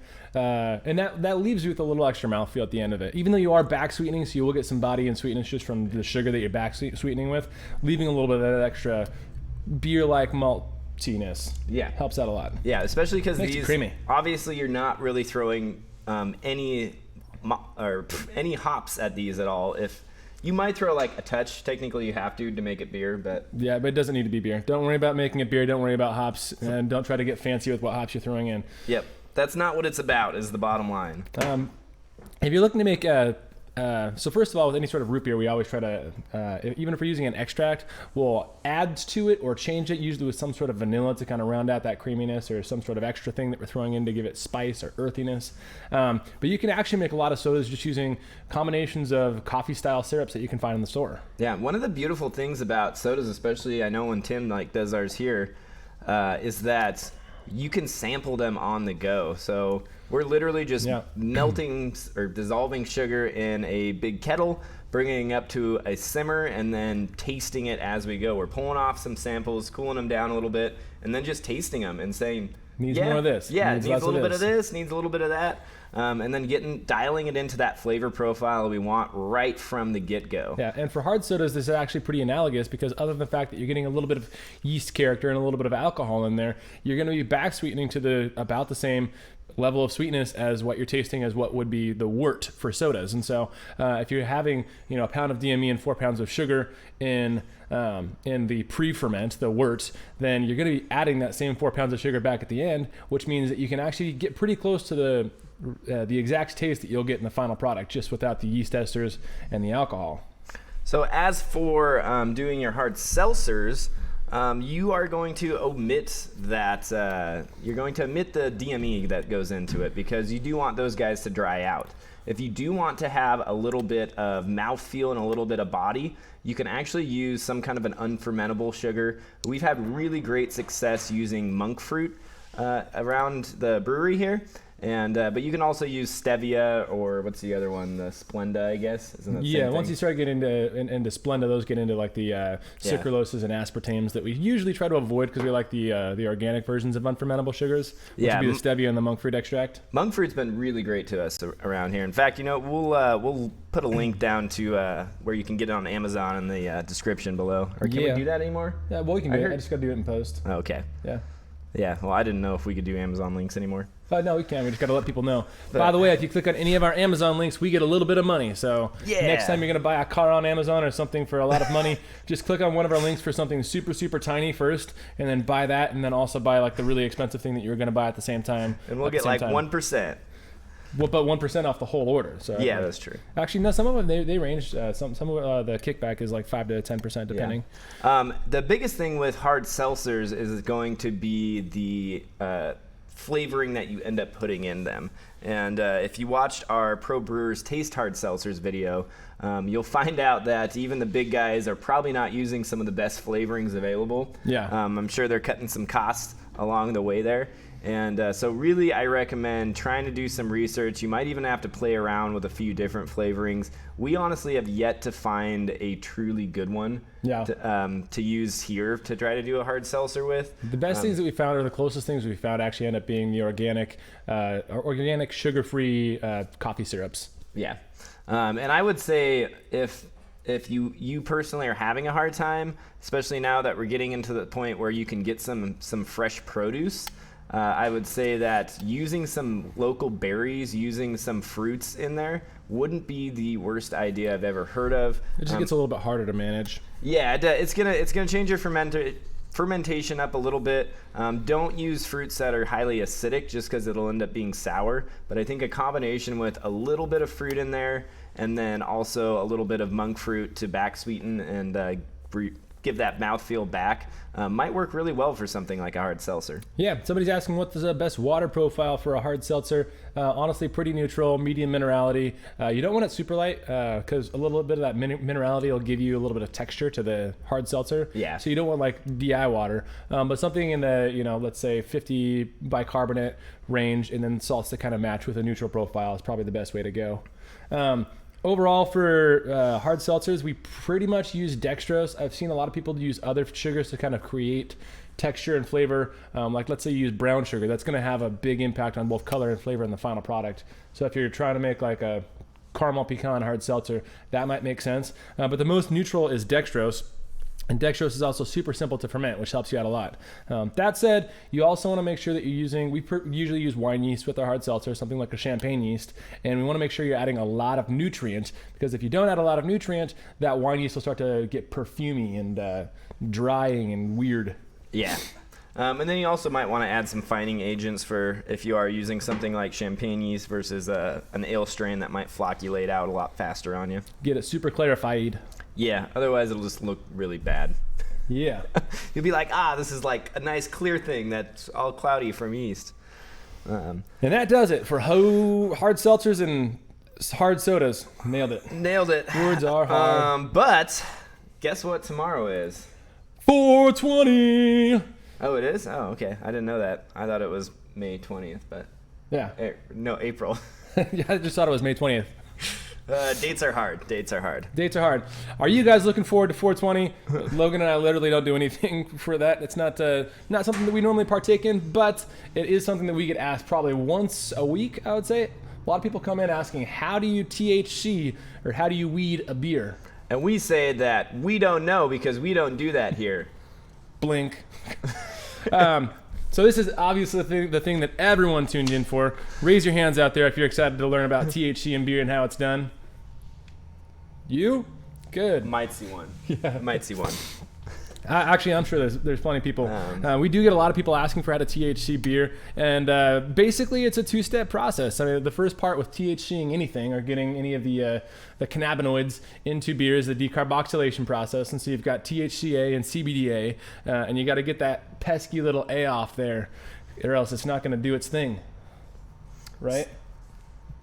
And that leaves you with a little extra mouthfeel at the end of it. Even though you are back sweetening, so you will get some body and sweetness just from the sugar that you're back sweetening with, leaving a little bit of that extra beer-like maltiness. Yeah. Helps out a lot. Yeah, especially because these, creamy. Obviously you're not really throwing any hops at these at all. If you might throw like a touch. Technically, you have to make it beer, but yeah, but it doesn't need to be beer. Don't worry about making it beer. Don't worry about hops, and don't try to get fancy with what hops you're throwing in. Yep, that's not what it's about. Is the bottom line. If you're looking to make So first of all, with any sort of root beer, we always try to, even if we're using an extract, we'll add to it or change it, usually with some sort of vanilla to kind of round out that creaminess, or some sort of extra thing that we're throwing in to give it spice or earthiness. But you can actually make a lot of sodas just using combinations of coffee-style syrups that you can find in the store. Yeah, one of the beautiful things about sodas, especially I know when Tim does ours here, is that you can sample them on the go. So we're literally just melting or dissolving sugar in a big kettle, bringing it up to a simmer, and then tasting it as we go. We're pulling off some samples, cooling them down a little bit, and then just tasting them and saying, needs more of this. Yeah, needs a little bit of this, needs a little bit of that. And then dialing it into that flavor profile we want right from the get-go. Yeah, and for hard sodas, this is actually pretty analogous, because other than the fact that you're getting a little bit of yeast character and a little bit of alcohol in there, you're going to be back sweetening to about the same level of sweetness as what you're tasting as what would be the wort for sodas. And so if you're having a pound of DME and 4 pounds of sugar in the pre-ferment, the wort, then you're going to be adding that same 4 pounds of sugar back at the end, which means that you can actually get pretty close to the exact taste that you'll get in the final product, just without the yeast esters and the alcohol. So as for doing your hard seltzers, you are going to omit that. You're going to omit the DME that goes into it, because you do want those guys to dry out. If you do want to have a little bit of mouthfeel and a little bit of body, you can actually use some kind of an unfermentable sugar. We've had really great success using monk fruit around the brewery here. And but you can also use stevia, or what's the other one? The Splenda, I guess. Isn't that the same once thing? you start getting into Splenda, those get into like the sucraloses and aspartames that we usually try to avoid, because we like the organic versions of unfermentable sugars, which would be the stevia and the monk fruit extract. Monk fruit's been really great to us around here. In fact, we'll put a link down to where you can get it on Amazon in the description below. Or can we do that anymore? Yeah, well, we can do it. I just got to do it in post. Oh, okay. Yeah. Yeah, well, I didn't know if we could do Amazon links anymore. No, we can. We just got to let people know. By the way, if you click on any of our Amazon links, we get a little bit of money. So next time you're going to buy a car on Amazon or something for a lot of money, just click on one of our links for something super, super tiny first, and then buy that, and then also buy like the really expensive thing that you were going to buy at the same time. And we'll get like 1%. Well, but 1% off the whole order. So yeah, that's true. Actually, no. Some of them they range. Some of the kickback is like 5 to 10% depending. Yeah. The biggest thing with hard seltzers is going to be the flavoring that you end up putting in them. And if you watched our Pro Brewers Taste Hard Seltzers video, you'll find out that even the big guys are probably not using some of the best flavorings available. Yeah. I'm sure they're cutting some costs along the way there. And so really, I recommend trying to do some research. You might even have to play around with a few different flavorings. We honestly have yet to find a truly good one to use here to try to do a hard seltzer with. The best things that we found, or the closest things we found, actually end up being the organic sugar-free coffee syrups. Yeah. And I would say if you personally are having a hard time, especially now that we're getting into the point where you can get some fresh produce, I would say that using some local berries, using some fruits in there, wouldn't be the worst idea I've ever heard of. It just gets a little bit harder to manage. Yeah, it's gonna change your fermentation up a little bit. Don't use fruits that are highly acidic, just because it'll end up being sour. But I think a combination with a little bit of fruit in there, and then also a little bit of monk fruit to back sweeten and give that mouthfeel back, might work really well for something like a hard seltzer. Yeah, somebody's asking what's the best water profile for a hard seltzer. Honestly, pretty neutral, medium minerality. You don't want it super light, because a little bit of that minerality will give you a little bit of texture to the hard seltzer. Yeah. So you don't want like DI water, but something in the let's say 50 bicarbonate range, and then salts to kind of match with a neutral profile is probably the best way to go. Overall, for hard seltzers, we pretty much use dextrose. I've seen a lot of people use other sugars to kind of create texture and flavor. Like let's say you use brown sugar. That's going to have a big impact on both color and flavor in the final product. So if you're trying to make like a caramel pecan hard seltzer, that might make sense. But the most neutral is dextrose. And dextrose is also super simple to ferment, which helps you out a lot. That said, you also want to make sure that you're using, usually use wine yeast with our hard seltzer, something like a champagne yeast, and we want to make sure you're adding a lot of nutrient, because if you don't add a lot of nutrient, that wine yeast will start to get perfumey and drying and weird. Yeah. And then you also might want to add some fining agents for if you are using something like champagne yeast versus an ale strain that might flocculate out a lot faster on you. Get it super clarified. Yeah, otherwise it'll just look really bad. Yeah. You'll be like, this is like a nice clear thing that's all cloudy from yeast. And that does it for hard seltzers and hard sodas. Nailed it. Nailed it. Words are hard. But guess what tomorrow is? 420. Oh, it is? Oh, okay. I didn't know that. I thought it was May 20th, but... Yeah. No, April. Yeah, I just thought it was May 20th. Dates are hard. Dates are hard. Dates are hard. Are you guys looking forward to 420? Logan and I literally don't do anything for that. It's not something that we normally partake in, but it is something that we get asked probably once a week, I would say. A lot of people come in asking, how do you THC or how do you weed a beer? And we say that we don't know because we don't do that here. Blink. So this is obviously the thing that everyone tuned in for. Raise your hands out there if you're excited to learn about THC and beer and how it's done. You? Good. Might see one. Yeah. Might see one. Actually, I'm sure there's plenty of people. We do get a lot of people asking for how to THC beer, and basically it's a two-step process. I mean, the first part with THCing anything or getting any of the cannabinoids into beer is the decarboxylation process. And so you've got THCA and CBDA, and you got to get that pesky little A off there, or else it's not going to do its thing. Right?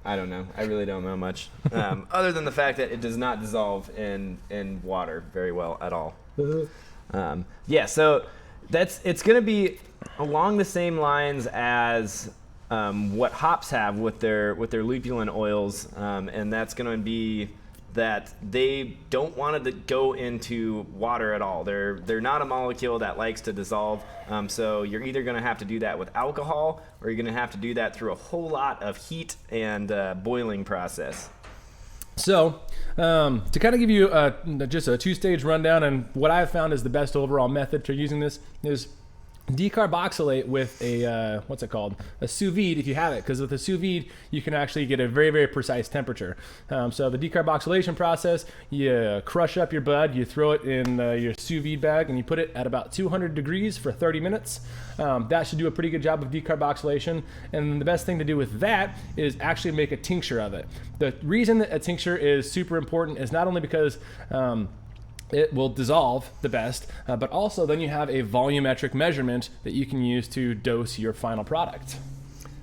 I don't know. I really don't know much, other than the fact that it does not dissolve in water very well at all. So it's going to be along the same lines as what hops have with their lupulin oils, and that's going to be that they don't want it to go into water at all. They're not a molecule that likes to dissolve, so you're either going to have to do that with alcohol or you're going to have to do that through a whole lot of heat and boiling process. So, to kind of give you just a two-stage rundown, and what I've found is the best overall method for using this is decarboxylate with a what's it called, a sous vide if you have it, because with a sous vide you can actually get a very, very precise temperature. So the decarboxylation process, you crush up your bud, you throw it in your sous vide bag, and you put it at about 200 degrees for 30 minutes. That should do a pretty good job of decarboxylation, and the best thing to do with that is actually make a tincture of it. The reason that a tincture is super important is not only because it will dissolve the best, but also then you have a volumetric measurement that you can use to dose your final product.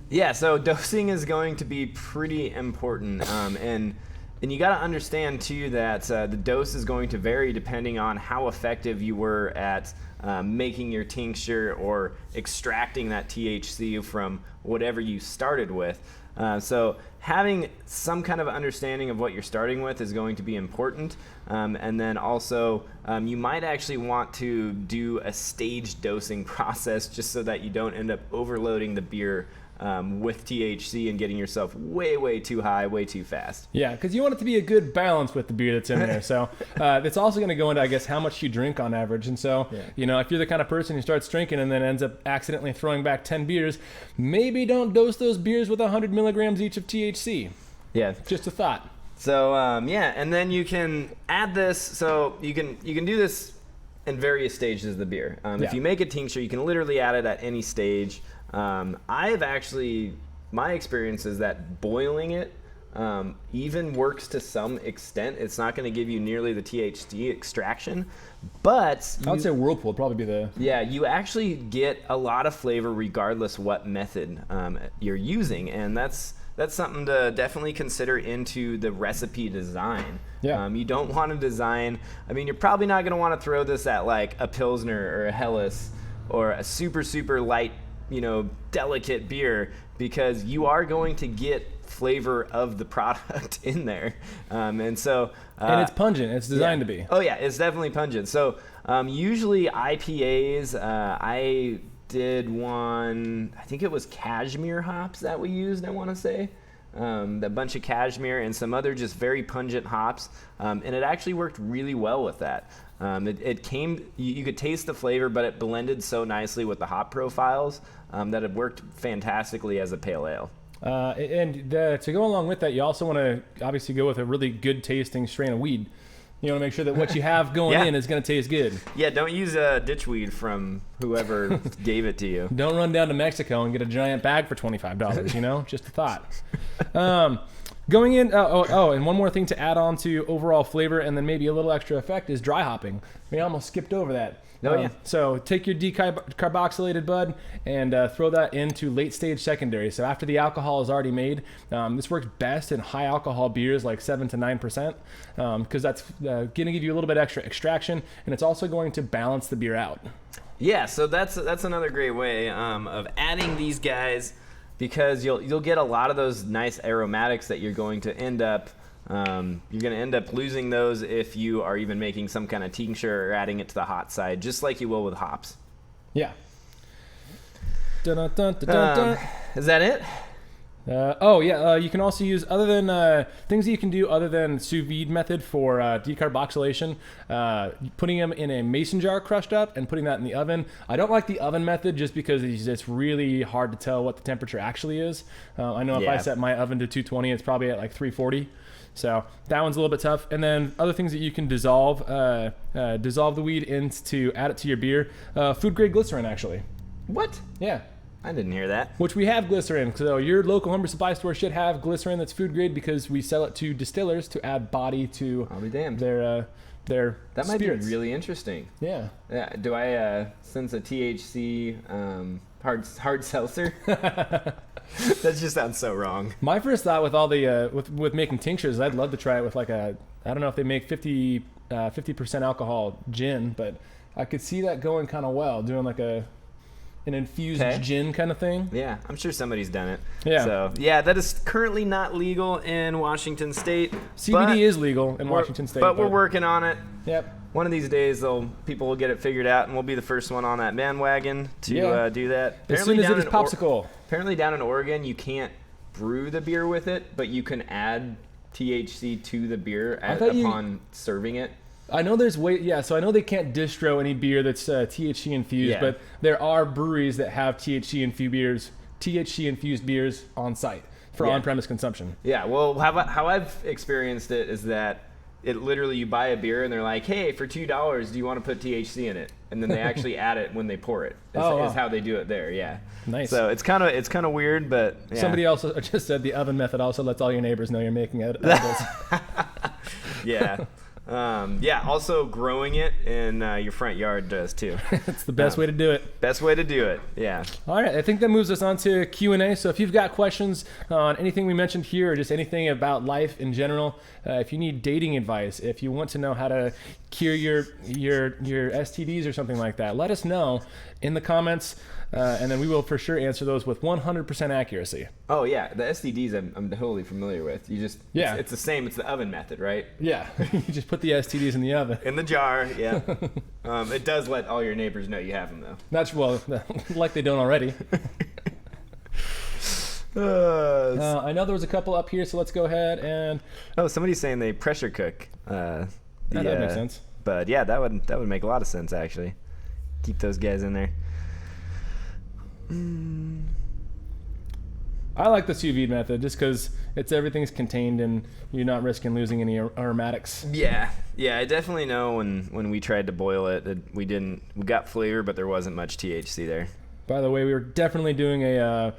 Yeah, so dosing is going to be pretty important, and you got to understand too that the dose is going to vary depending on how effective you were at making your tincture or extracting that THC from whatever you started with. So having some kind of understanding of what you're starting with is going to be important. And then also you might actually want to do a staged dosing process just so that you don't end up overloading the beer with THC and getting yourself way, way too high, way too fast. Yeah, because you want it to be a good balance with the beer that's in there. So it's also going to go into, I guess, how much you drink on average. And so, you know, if you're the kind of person who starts drinking and then ends up accidentally throwing back 10 beers, maybe don't dose those beers with 100 milligrams each of THC. Yeah. Just a thought. So, and then you can add this. So you can do this in various stages of the beer. If you make a tincture, you can literally add it at any stage. I've actually, my experience is that boiling it even works to some extent. It's not going to give you nearly the THC extraction, but I would say Whirlpool would probably be the... Yeah, you actually get a lot of flavor regardless what method you're using, and that's something to definitely consider into the recipe design. Yeah. You don't want to design, I mean, you're probably not going to want to throw this at like a Pilsner or a Helles or a super, super light, delicate beer, because you are going to get flavor of the product in there. And it's pungent. It's designed to be. Oh yeah, it's definitely pungent. So usually IPAs, I did one, I think it was cashmere hops that we used, I want to say. A bunch of cashmere and some other just very pungent hops. And it actually worked really well with that. It came, you could taste the flavor, but it blended so nicely with the hop profiles that it worked fantastically as a pale ale. To go along with that, you also want to obviously go with a really good tasting strain of weed. You want to make sure that what you have going Yeah. in is going to taste good. Yeah, don't use ditchweed from whoever gave it to you. Don't run down to Mexico and get a giant bag for $25, you know? Just a thought. Going in, and one more thing to add on to overall flavor and then maybe a little extra effect is dry hopping. We almost skipped over that. Oh, yeah. So take your decarboxylated bud and throw that into late stage secondary. So after the alcohol is already made, this works best in high alcohol beers like 7 to 9%, because that's going to give you a little bit extra extraction, and it's also going to balance the beer out. Yeah, so that's another great way of adding these guys, because you'll get a lot of those nice aromatics that you're going to end up losing those if you are even making some kind of tincture or adding it to the hot side, just like you will with hops. Yeah. Dun, dun, dun, dun, dun, dun. Is that it? You can also use, other than things that you can do other than sous vide method for decarboxylation, putting them in a mason jar crushed up and putting that in the oven. I don't like the oven method just because it's really hard to tell what the temperature actually is. I know if I set my oven to 220, it's probably at like 340. So that one's a little bit tough. And then other things that you can dissolve the weed into, add it to your beer. Food grade glycerin, actually. What? Yeah. I didn't hear that. Which we have glycerin. So your local homebrew supply store should have glycerin that's food grade, because we sell it to distillers to add body to I'll be damned. their That might spirits. be really interesting. Yeah. Yeah. Do I sense a THC hard seltzer? That just sounds so wrong. My first thought with all the with making tinctures, I'd love to try it with like I don't know if they make 50% alcohol gin, but I could see that going kind of well, doing like an infused gin kind of thing. Yeah, I'm sure somebody's done it. Yeah. So yeah, that is currently not legal in Washington State. CBD is legal in Washington State, but we're working on it. Yep. One of these days, people will get it figured out, and we'll be the first one on that bandwagon to do that. As soon as it is popsicle. Apparently down in Oregon, you can't brew the beer with it, but you can add THC to the beer upon serving it. I know there's so I know they can't distro any beer that's THC infused, but there are breweries that have THC infused beers on site for on-premise consumption. Yeah, well, how I've experienced it is that it literally, you buy a beer and they're like, hey, for $2, do you want to put THC in it? And then they actually add it when they pour it. Is how they do it there. Yeah. Nice. So it's kind of weird, but yeah. Somebody else just said the oven method also lets all your neighbors know you're making edibles. Yeah. Also growing it in your front yard does too. It's the best way to do it. Best way to do it, yeah. All right, I think that moves us on to Q&A. So if you've got questions on anything we mentioned here or just anything about life in general, if you need dating advice, if you want to know how to cure your STDs or something like that, let us know in the comments. And then we will for sure answer those with 100% accuracy. Oh yeah, the STDs I'm totally familiar with. It's the same. It's the oven method, right? Yeah, you just put the STDs in the oven. In the jar, yeah. It does let all your neighbors know you have them though. That's like they don't already. I know there was a couple up here, so let's go ahead and. Oh, somebody's saying they pressure cook. That makes sense. But yeah, that would make a lot of sense actually. Keep those guys in there. I like the sous vide method just because everything's contained and you're not risking losing any aromatics. Yeah. I definitely know when we tried to boil it, we got flavor, but there wasn't much THC there. By the way, we were definitely doing a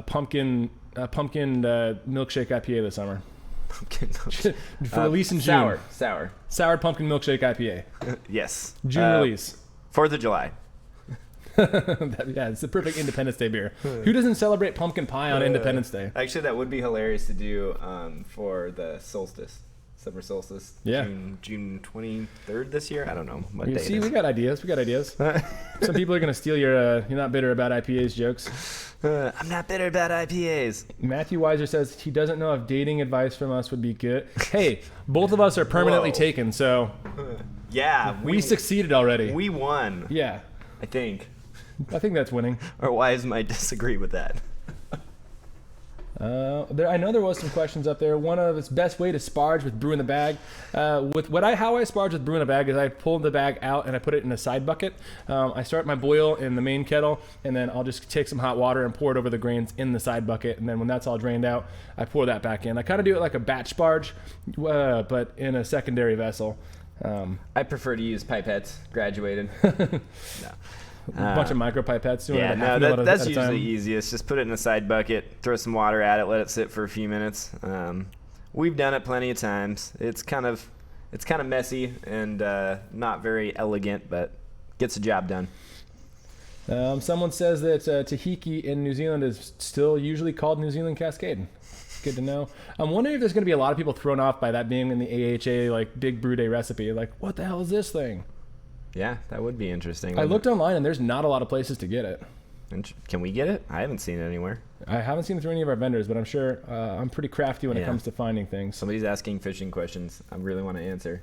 pumpkin milkshake IPA this summer. Pumpkin for release in June. Sour pumpkin milkshake IPA. Yes. June release. 4th of July. Yeah, it's the perfect Independence Day beer. Who doesn't celebrate pumpkin pie on Independence Day? Actually, that would be hilarious to do for the solstice, summer solstice. Yeah. June 23rd this year. I don't know what day. See, we got ideas. Some people are gonna steal your "you're not bitter about IPAs" jokes. I'm not bitter about IPAs. Matthew Weiser says he doesn't know if dating advice from us would be good. Hey, both of us are permanently taken, so yeah, we succeeded already. We won. Yeah, I think that's winning. Our wives might disagree with that. I know there was some questions up there. One of its best way to sparge with brew in the bag. How I sparge with brew in the bag is I pull the bag out and I put it in a side bucket. I start my boil in the main kettle, and then I'll just take some hot water and pour it over the grains in the side bucket. And then when that's all drained out, I pour that back in. I kind of do it like a batch sparge, but in a secondary vessel. I prefer to use pipettes, graduated. No. A bunch of micro pipettes. Yeah, no, that's usually easiest. Just put it in a side bucket, throw some water at it, let it sit for a few minutes. We've done it plenty of times. It's kind of messy and not very elegant, but gets the job done. Someone says that Tahiki in New Zealand is still usually called New Zealand Cascade. Good to know. I'm wondering if there's going to be a lot of people thrown off by that being in the AHA like Big Brew Day recipe. Like, what the hell is this thing? Yeah, that would be interesting. I looked online and there's not a lot of places to get it. Can we get it? I haven't seen it anywhere. I haven't seen it through any of our vendors, but I'm sure I'm pretty crafty when it comes to finding things. Somebody's asking fishing questions. I really want to answer.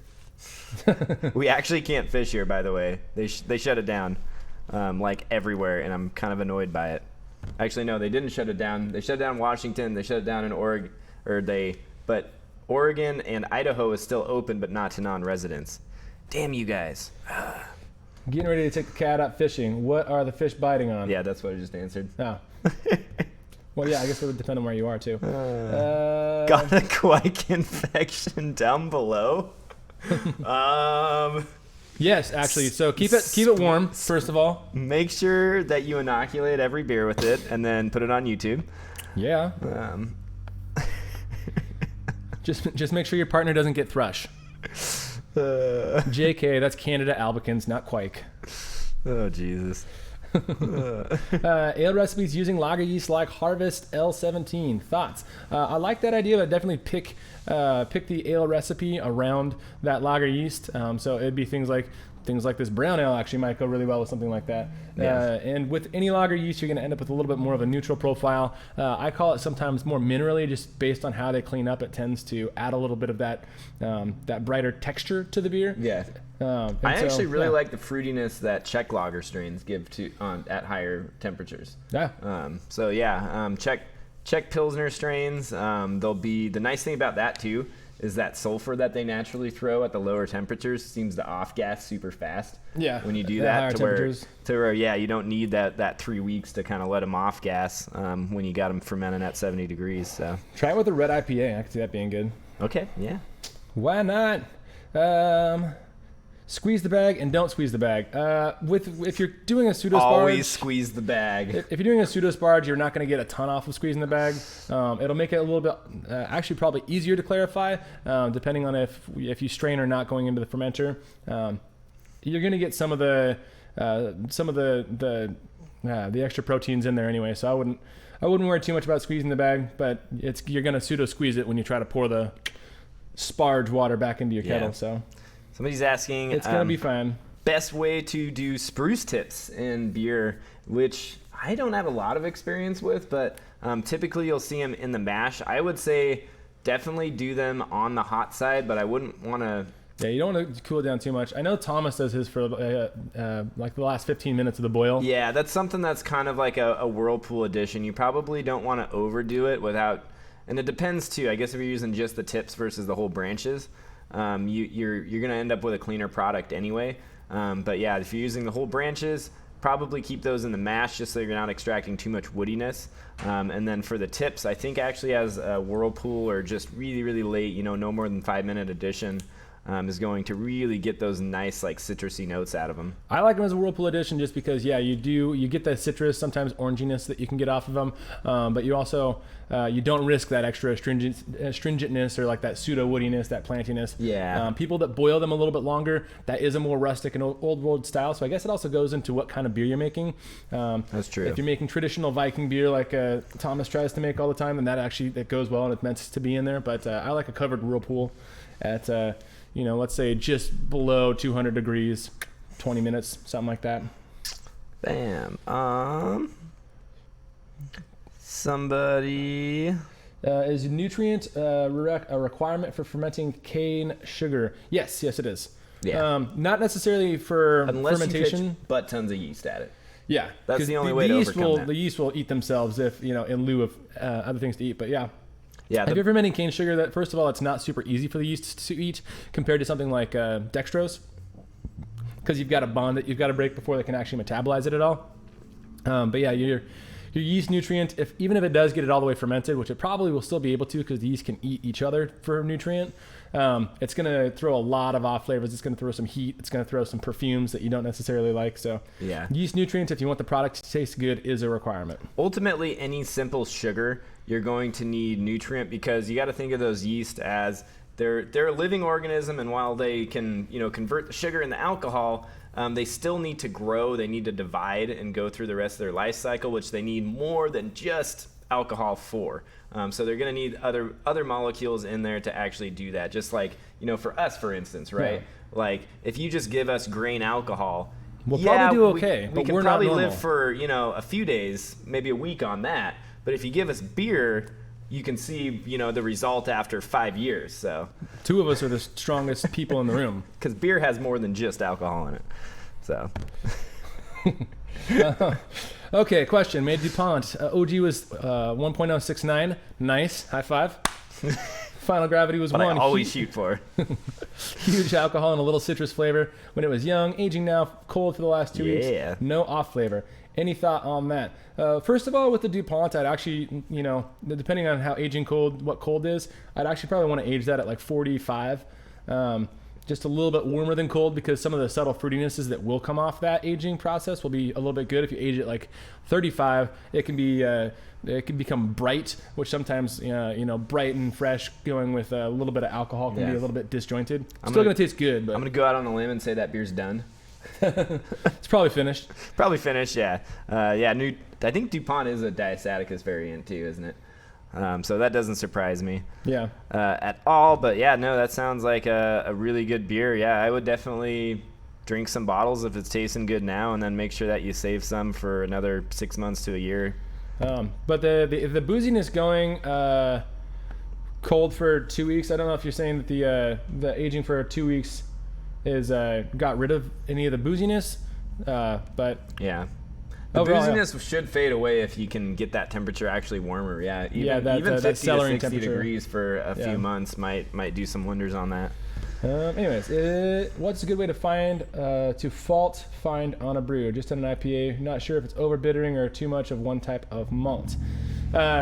We actually can't fish here, by the way. They shut it down, like everywhere, and I'm kind of annoyed by it. Actually, no, they didn't shut it down. They shut it down in Washington. They shut it down in Oregon, but Oregon and Idaho is still open, but not to non-residents. Damn you guys. Getting ready to take the cat out fishing. What are the fish biting on? Yeah, that's what I just answered. Oh. Well, yeah, I guess it would depend on where you are, too. Got a quake infection down below? Yes, actually. So keep it warm, first of all. Make sure that you inoculate every beer with it and then put it on YouTube. Yeah. Just make sure your partner doesn't get thrush. JK, that's Canada Albicans, not Quake. Oh, Jesus. Ale recipes using lager yeast like Harvest L17. Thoughts? I like that idea, but definitely pick the ale recipe around that lager yeast. So it'd be things like this brown ale actually might go really well with something like that. Yes. And with any lager yeast, you're going to end up with a little bit more of a neutral profile. I call it sometimes more minerally, just based on how they clean up. It tends to add a little bit of that brighter texture to the beer. Yeah. I actually really like the fruitiness that Czech lager strains give at higher temperatures. Yeah. Czech Pilsner strains. The nice thing about that too is that sulfur that they naturally throw at the lower temperatures seems to off gas super fast. Yeah. When you do that to where you don't need that 3 weeks to kind of let them off gas when you got them fermenting at 70 degrees. So try it with a red IPA. I can see that being good. Okay. Yeah. Why not? Squeeze the bag and don't squeeze the bag. If you're doing a pseudo sparge, always squeeze the bag. If you're doing a pseudo sparge, you're not going to get a ton off of suging the bag. It'll make it a little bit, actually probably easier to clarify, depending on if you strain or not going into the fermenter. You're going to get some of the extra proteins in there anyway. So I wouldn't worry too much about squeezing the bag, but you're going to pseudo squeeze it when you try to pour the sparge water back into your kettle. So. Somebody's asking, it's going to be fine. Best way to do spruce tips in beer, which I don't have a lot of experience with, but typically you'll see them in the mash. I would say definitely do them on the hot side, but I wouldn't want to... Yeah, you don't want to cool it down too much. I know Thomas does his for like the last 15 minutes of the boil. Yeah, that's something that's kind of like a whirlpool addition. You probably don't want to overdo it without... And it depends too. I guess if you're using just the tips versus the whole branches... you're going to end up with a cleaner product anyway. But yeah, if you're using the whole branches, probably keep those in the mash just so you're not extracting too much woodiness. And then for the tips, I think actually as a whirlpool or just really, really late, no more than 5-minute addition is going to really get those nice like citrusy notes out of them. I like them as a whirlpool addition just because, you get the citrus, sometimes oranginess that you can get off of them. But you also, you don't risk that extra astringentness or like that pseudo woodiness, that plantiness. Yeah. People that boil them a little bit longer, that is a more rustic and old world style. So I guess it also goes into what kind of beer you're making. That's true. If you're making traditional Viking beer like Thomas tries to make all the time, then that goes well and it's meant to be in there. But I like a covered whirlpool at, let's say just below 200 degrees, 20 minutes, something like that. Bam. Somebody... is nutrient a requirement for fermenting cane sugar? Yes, it is. Yeah. Not necessarily for unless fermentation. You pitch butt tons of yeast at it. Yeah, That's the only way to overcome that. The yeast will eat themselves if, in lieu of other things to eat. But yeah. Yeah. Have you ever fermenting cane sugar that, first of all, it's not super easy for the yeast to eat compared to something like dextrose? Because you've got a bond that you've got to break before they can actually metabolize it at all. But yeah, your yeast nutrient, even if it does get it all the way fermented, which it probably will still be able to because the yeast can eat each other for nutrient, it's going to throw a lot of off flavors. It's going to throw some heat. It's going to throw some perfumes that you don't necessarily like. So yeah, yeast nutrients, if you want the product to taste good, is a requirement. Ultimately, any simple sugar, you're going to need nutrient because you got to think of those yeast as they're a living organism, and while they can convert the sugar into alcohol, they still need to grow. They need to divide and go through the rest of their life cycle, which they need more than just alcohol for. So they're going to need other molecules in there to actually do that. Just like for us, for instance, right? Yeah. Like if you just give us grain alcohol, we'll probably do okay. We can probably live for a few days, maybe a week on that. But if you give us beer, you can see the result after 5 years. So 2 of us are the strongest people in the room because beer has more than just alcohol in it. So okay, question. Made DuPont. OG was 1.069. Nice. High five. Final gravity was 1. I always shoot for. Huge alcohol and a little citrus flavor when it was young. Aging now, cold for the last 2 weeks. Yeah. No off flavor. Any thought on that? First of all, with the DuPont, I'd actually, depending on how aging cold, what cold is, I'd actually probably want to age that at like 45. Just a little bit warmer than cold because some of the subtle fruitinesses that will come off that aging process will be a little bit good. If you age it like 35, it can be it can become bright, which sometimes bright and fresh going with a little bit of alcohol can be a little bit disjointed. Still gonna taste good, but I'm gonna go out on a limb and say that beer's done. It's probably finished. Probably finished, yeah. I think DuPont is a Diastaticus variant too, isn't it? So that doesn't surprise me at all. But yeah, no, that sounds like a really good beer. Yeah, I would definitely drink some bottles if it's tasting good now, and then make sure that you save some for another 6 months to a year. But the booziness going cold for 2 weeks. I don't know if you're saying that the aging for 2 weeks is got rid of any of the booziness, but yeah. The booziness should fade away if you can get that temperature actually warmer. Yeah, even 50 to 60 degrees for a few months might do some wonders on that. Anyways, what's a good way to find on a brew? Just on an IPA, not sure if it's over bittering or too much of one type of malt.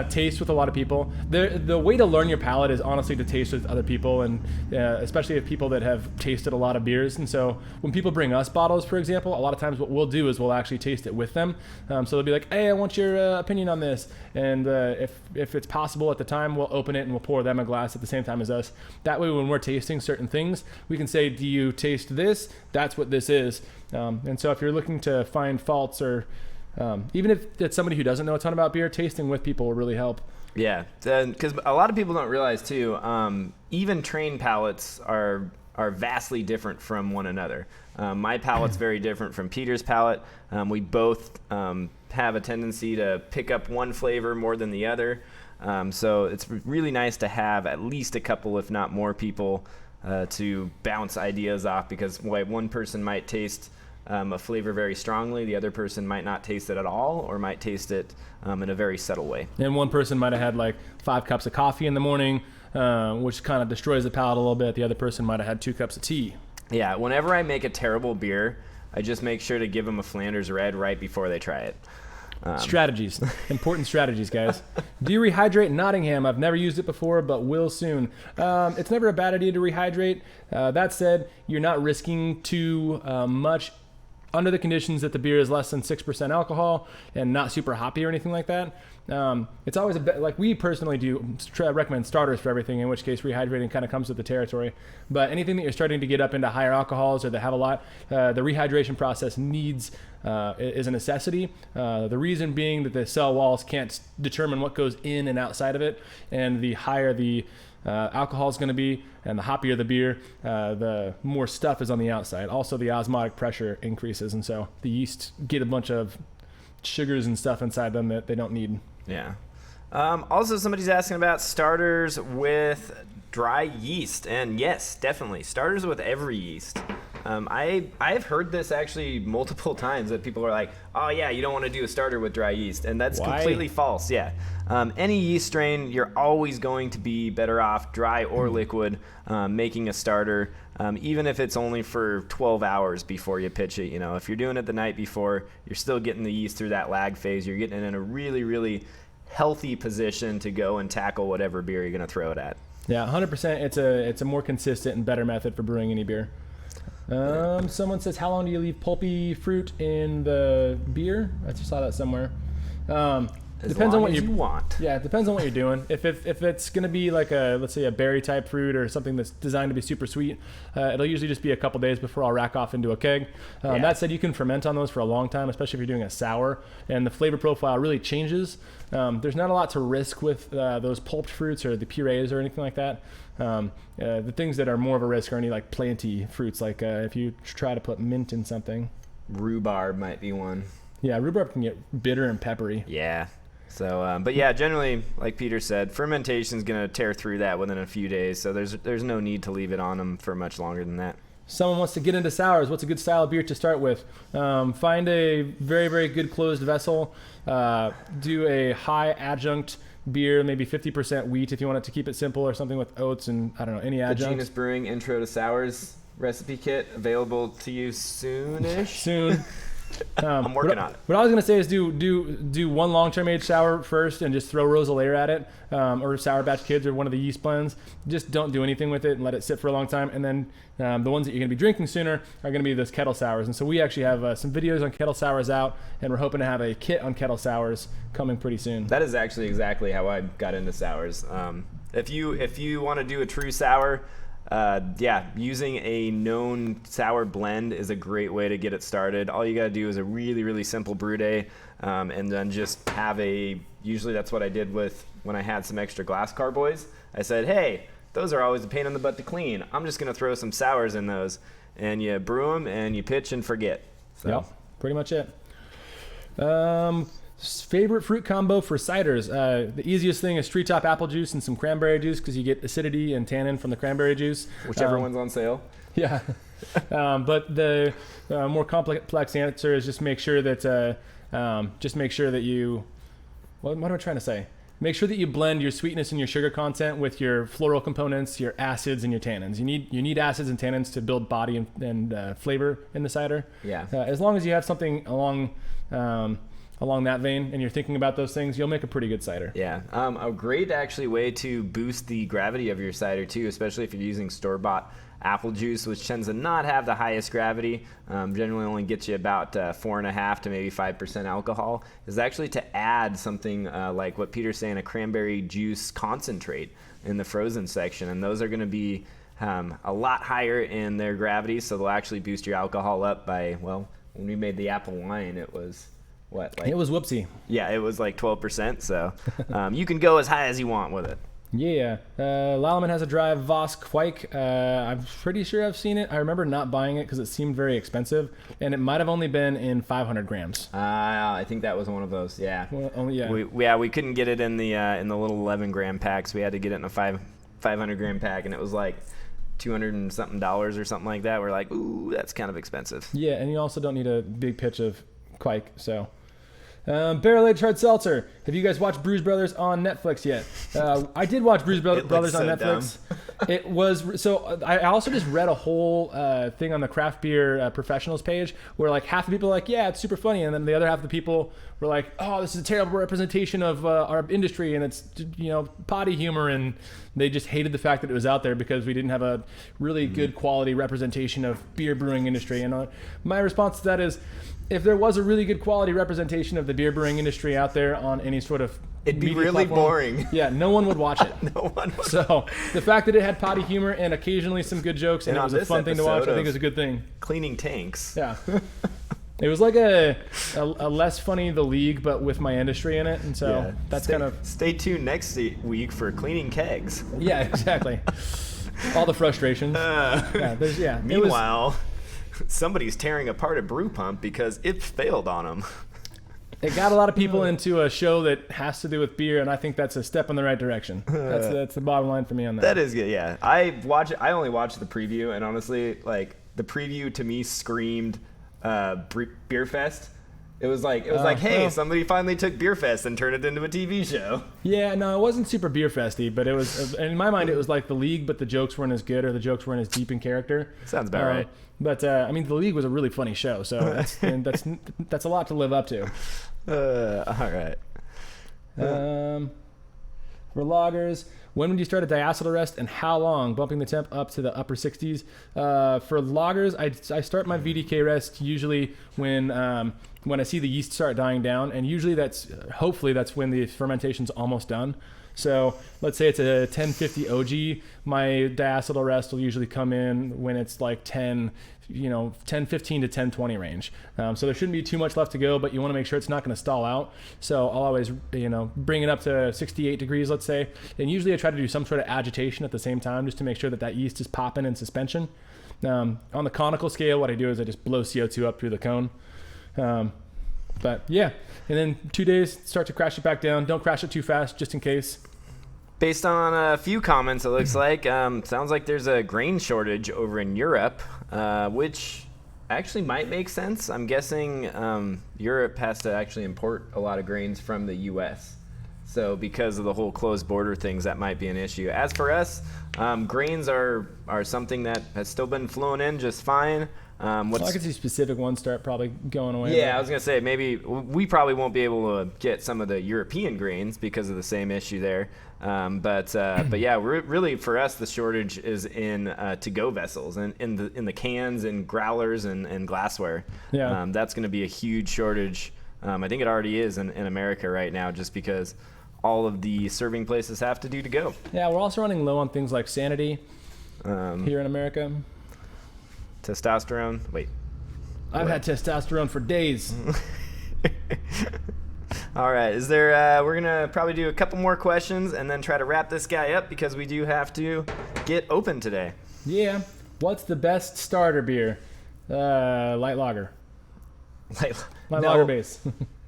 Taste with a lot of people. The way to learn your palate is honestly to taste with other people, and especially if people that have tasted a lot of beers. And so when people bring us bottles, for example, a lot of times what we'll do is we'll actually taste it with them. So they'll be like, hey, I want your opinion on this. And if it's possible at the time, we'll open it and we'll pour them a glass at the same time as us. That way when we're tasting certain things, we can say, do you taste this? That's what this is. And so if you're looking to find faults or even if it's somebody who doesn't know a ton about beer, tasting with people will really help. Yeah, because a lot of people don't realize too, even trained palates are vastly different from one another. My palate's very different from Peter's palate. We both have a tendency to pick up one flavor more than the other. So it's really nice to have at least a couple, if not more people, to bounce ideas off, because one person might taste a flavor very strongly, the other person might not taste it at all, or might taste it in a very subtle way. And one person might have had like 5 cups of coffee in the morning, which kind of destroys the palate a little bit. The other person might have had 2 cups of tea. Yeah, whenever I make a terrible beer, I just make sure to give them a Flanders Red right before they try it. Strategies. Important strategies, guys. Do you rehydrate Nottingham? I've never used it before, but will soon. It's never a bad idea to rehydrate. That said, you're not risking too much under the conditions that the beer is less than 6% alcohol and not super hoppy or anything like that. It's always like we personally do recommend starters for everything, in which case rehydrating kind of comes with the territory. But anything that you're starting to get up into higher alcohols or that have a lot, the rehydration process is a necessity. The reason being that the cell walls can't determine what goes in and outside of it, and the higher the alcohol is going to be and the hoppier the beer, the more stuff is on the outside. Also, the osmotic pressure increases, and so the yeast get a bunch of sugars and stuff inside them that they don't need. Yeah. Also, somebody's asking about starters with dry yeast, and yes, definitely starters with every yeast. I've heard this actually multiple times that people are like, oh yeah, you don't want to do a starter with dry yeast, and that's completely false. Yeah, any yeast strain, you're always going to be better off dry or liquid making a starter, even if it's only for 12 hours before you pitch it. You know, if you're doing it the night before, you're still getting the yeast through that lag phase. You're getting it in a really, really healthy position to go and tackle whatever beer you're going to throw it at. Yeah, 100%. It's a more consistent and better method for brewing any beer. Someone says, how long do you leave pulpy fruit in the beer? I just saw that somewhere. Depends on what you want. Yeah, it depends on what you're doing. If it's going to be like let's say a berry type fruit or something that's designed to be super sweet, it'll usually just be a couple days before I'll rack off into a keg. That said, you can ferment on those for a long time, especially if you're doing a sour, and the flavor profile really changes. There's not a lot to risk with those pulped fruits or the purees or anything like that. The things that are more of a risk are any like planty fruits, like if you try to put mint in something. Rhubarb might be one. Yeah, rhubarb can get bitter and peppery. Yeah. So, but yeah, generally, like Peter said, fermentation is going to tear through that within a few days. So there's no need to leave it on them for much longer than that. Someone wants to get into sours. What's a good style of beer to start with? Find a very, very good closed vessel. Do a high adjunct beer, maybe 50% wheat if you want it to keep it simple, or something with oats and, I don't know, any adjunct. The Genus Brewing Intro to Sours recipe kit available to you soonish. Soon. I'm working on it. What I was gonna say is do one long-term aged sour first and just throw Rosalaire at it, or Sour Batch Kids or one of the yeast blends. Just don't do anything with it and let it sit for a long time. And then the ones that you're gonna be drinking sooner are gonna be those kettle sours. And so we actually have some videos on kettle sours out, and we're hoping to have a kit on kettle sours coming pretty soon. That is actually exactly how I got into sours. If you want to do a true sour, using a known sour blend is a great way to get it started. All you got to do is a really, really simple brew day, and then just have usually that's what I did with when I had some extra glass carboys. I said, hey, those are always a pain in the butt to clean. I'm just going to throw some sours in those, and you brew them and you pitch and forget. So. Yep, pretty much it. Favorite fruit combo for ciders. The easiest thing is treetop apple juice and some cranberry juice, because you get acidity and tannin from the cranberry juice. Whichever one's on sale. Yeah. But the more complex answer is just make sure that you, what am I trying to say? Make sure that you blend your sweetness and your sugar content with your floral components, your acids and your tannins. You need acids and tannins to build body and flavor in the cider. Yeah. As long as you have something along that vein and you're thinking about those things, you'll make a pretty good cider. Yeah. A great actually way to boost the gravity of your cider too, especially if you're using store-bought apple juice, which tends to not have the highest gravity, generally only gets you about 4.5 to maybe 5% alcohol, is actually to add something like what Peter's saying, a cranberry juice concentrate in the frozen section. And those are going to be a lot higher in their gravity, so they'll actually boost your alcohol up by, well, when we made the apple wine, it was... it was whoopsie. Yeah, it was like 12%, so you can go as high as you want with it. Yeah. Lalaman has a dry Voss Quake. I'm pretty sure I've seen it. I remember not buying it because it seemed very expensive, and it might have only been in 500 grams. I think that was one of those, yeah. Well, yeah. We couldn't get it in the little 11-gram packs. We had to get it in a 500-gram pack, and it was like $200 and something or something like that. We're like, ooh, that's kind of expensive. Yeah, and you also don't need a big pitch of Quake, so... Barrel-aged hard seltzer. Have you guys watched Brews Brothers on Netflix yet? I did watch Brews Brothers on Netflix. It was so. I also just read a whole thing on the craft beer professionals page where like half the people are like, yeah, it's super funny, and then the other half of the people were like, oh, this is a terrible representation of our industry, and it's potty humor, and they just hated the fact that it was out there because we didn't have a really good quality representation of beer brewing industry. And my response to that is, if there was a really good quality representation of the beer brewing industry out there on any sort of it'd be really platform, boring. Yeah, no one would watch it. No one would. So the fact that it had potty humor and occasionally some good jokes and it was a fun thing to watch, I think is a good thing. Cleaning tanks. Yeah. It was like a less funny The League, but with my industry in it, and so that's kind of... Stay tuned next week for cleaning kegs. Yeah, exactly. All the frustrations. Meanwhile... somebody's tearing apart a brew pump because it failed on them. It got a lot of people into a show that has to do with beer, and I think that's a step in the right direction. That's the bottom line for me on that. That is good, yeah. I only watched the preview, and honestly, like, the preview to me screamed Beer Fest. It was like, hey, somebody finally took Beer Fest and turned it into a TV show. Yeah, no, it wasn't super beer festy, but it was. In my mind, it was like The League, but the jokes weren't as good, or the jokks weren't as deep in character. Sounds about right. But I mean, The League was a really funny show, so that's a lot to live up to. All right. For lagers, when would you start a diacetyl rest and how long? Bumping the temp up to the upper 60s. For lagers, I start my VDK rest usually when I see the yeast start dying down, and usually hopefully that's when the fermentation's almost done. So let's say it's a 1050 OG. My diacetyl rest will usually come in when it's like 1015 to 1020 range. So there shouldn't be too much left to go, but you want to make sure it's not going to stall out. So I'll always, bring it up to 68 degrees, let's say. And usually I try to do some sort of agitation at the same time just to make sure that yeast is popping in suspension. On the conical scale, what I do is I just blow CO2 up through the cone. But yeah, and then 2 days, start to crash it back down. Don't crash it too fast, just in case. Based on a few comments, it looks like sounds like there's a grain shortage over in Europe, which actually might make sense. I'm guessing Europe has to actually import a lot of grains from the U.S. So because of the whole closed border things, that might be an issue. As for us, grains are something that has still been flowing in just fine. I could see specific ones start probably going away. Yeah, I was going to say, maybe we probably won't be able to get some of the European grains because of the same issue there. But yeah, really for us, the shortage is in to-go vessels and in the cans and growlers and glassware. Yeah. That's going to be a huge shortage. I think it already is in America right now, just because all of the serving places have to do to go. Yeah, we're also running low on things like Sanity here in America. Testosterone. Wait. I've had testosterone for days. All right. Is there? We're gonna probably do a couple more questions and then try to wrap this guy up because we do have to get open today. Yeah. What's the best starter beer? Light lager. Light lager base.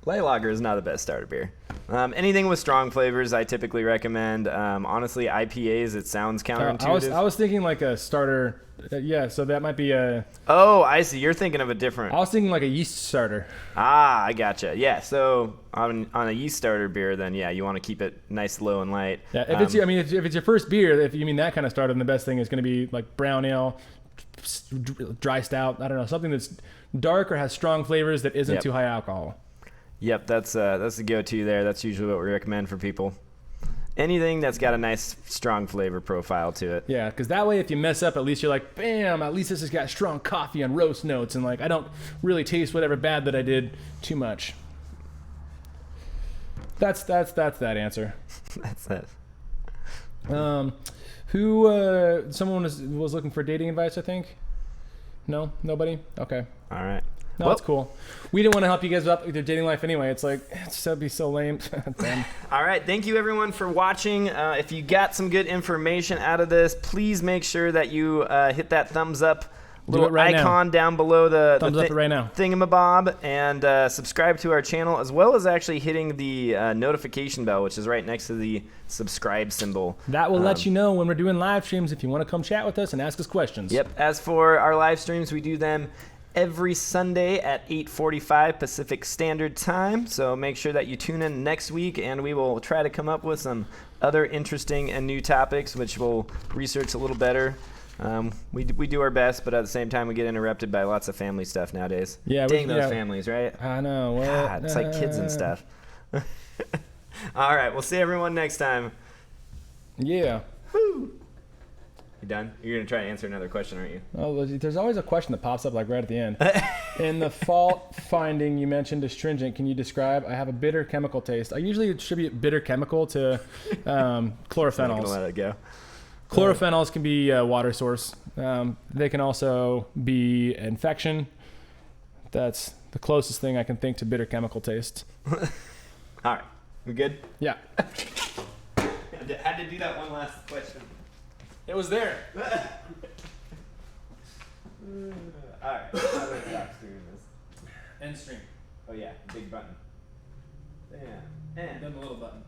Light lager is not the best starter beer. Anything with strong flavors, I typically recommend. Honestly, IPAs, it sounds counterintuitive. I was thinking like a starter. Yeah, so that might be a... Oh, I see. You're thinking of a different... I was thinking like a yeast starter. Ah, I gotcha. Yeah, so on a yeast starter beer, then yeah, you want to keep it nice, low, and light. Yeah, if it's your first beer, if you mean that kind of starter, then the best thing is going to be like brown ale, dry stout. I don't know, something that's dark or has strong flavors that isn't too high alcohol. Yep, that's the go-to there. That's usually what we recommend for people. Anything that's got a nice, strong flavor profile to it. Yeah, because that way if you mess up, at least you're like, bam, at least this has got strong coffee and roast notes, and like I don't really taste whatever bad that I did too much. That's that answer. That's it. Someone was looking for dating advice, I think. No? Nobody? Okay. All right. No, that's cool. We didn't want to help you guys up with your dating life anyway. It's like, that'd be so lame. All right. Thank you, everyone, for watching. If you got some good information out of this, please make sure that you hit that thumbs up little icon down below the thumbs up right now thingamabob, and subscribe to our channel, as well as actually hitting the notification bell, which is right next to the subscribe symbol. That will let you know when we're doing live streams if you want to come chat with us and ask us questions. Yep. As for our live streams, we do them every Sunday at 8:45 Pacific Standard Time. So make sure that you tune in next week, and we will try to come up with some other interesting and new topics, which we'll research a little better. We do our best, but at the same time, we get interrupted by lots of family stuff nowadays. Yeah, dang those families, right? I know. God, it's like kids and stuff. All right, we'll see everyone next time. Yeah. Woo. You done? You're gonna try to answer another question, aren't you? Oh, there's always a question that pops up like right at the end. In the fault finding, you mentioned astringent. Can you describe? I have a bitter chemical taste. I usually attribute bitter chemical to chlorophenols. I'm gonna let it go. Chlorophenols can be a water source. They can also be infection. That's the closest thing I can think to bitter chemical taste. All right, we good? Yeah. Had to do that one last question. It was there. All right. How do I stop streaming this? End stream. Oh yeah, big button. Damn. And then the little button.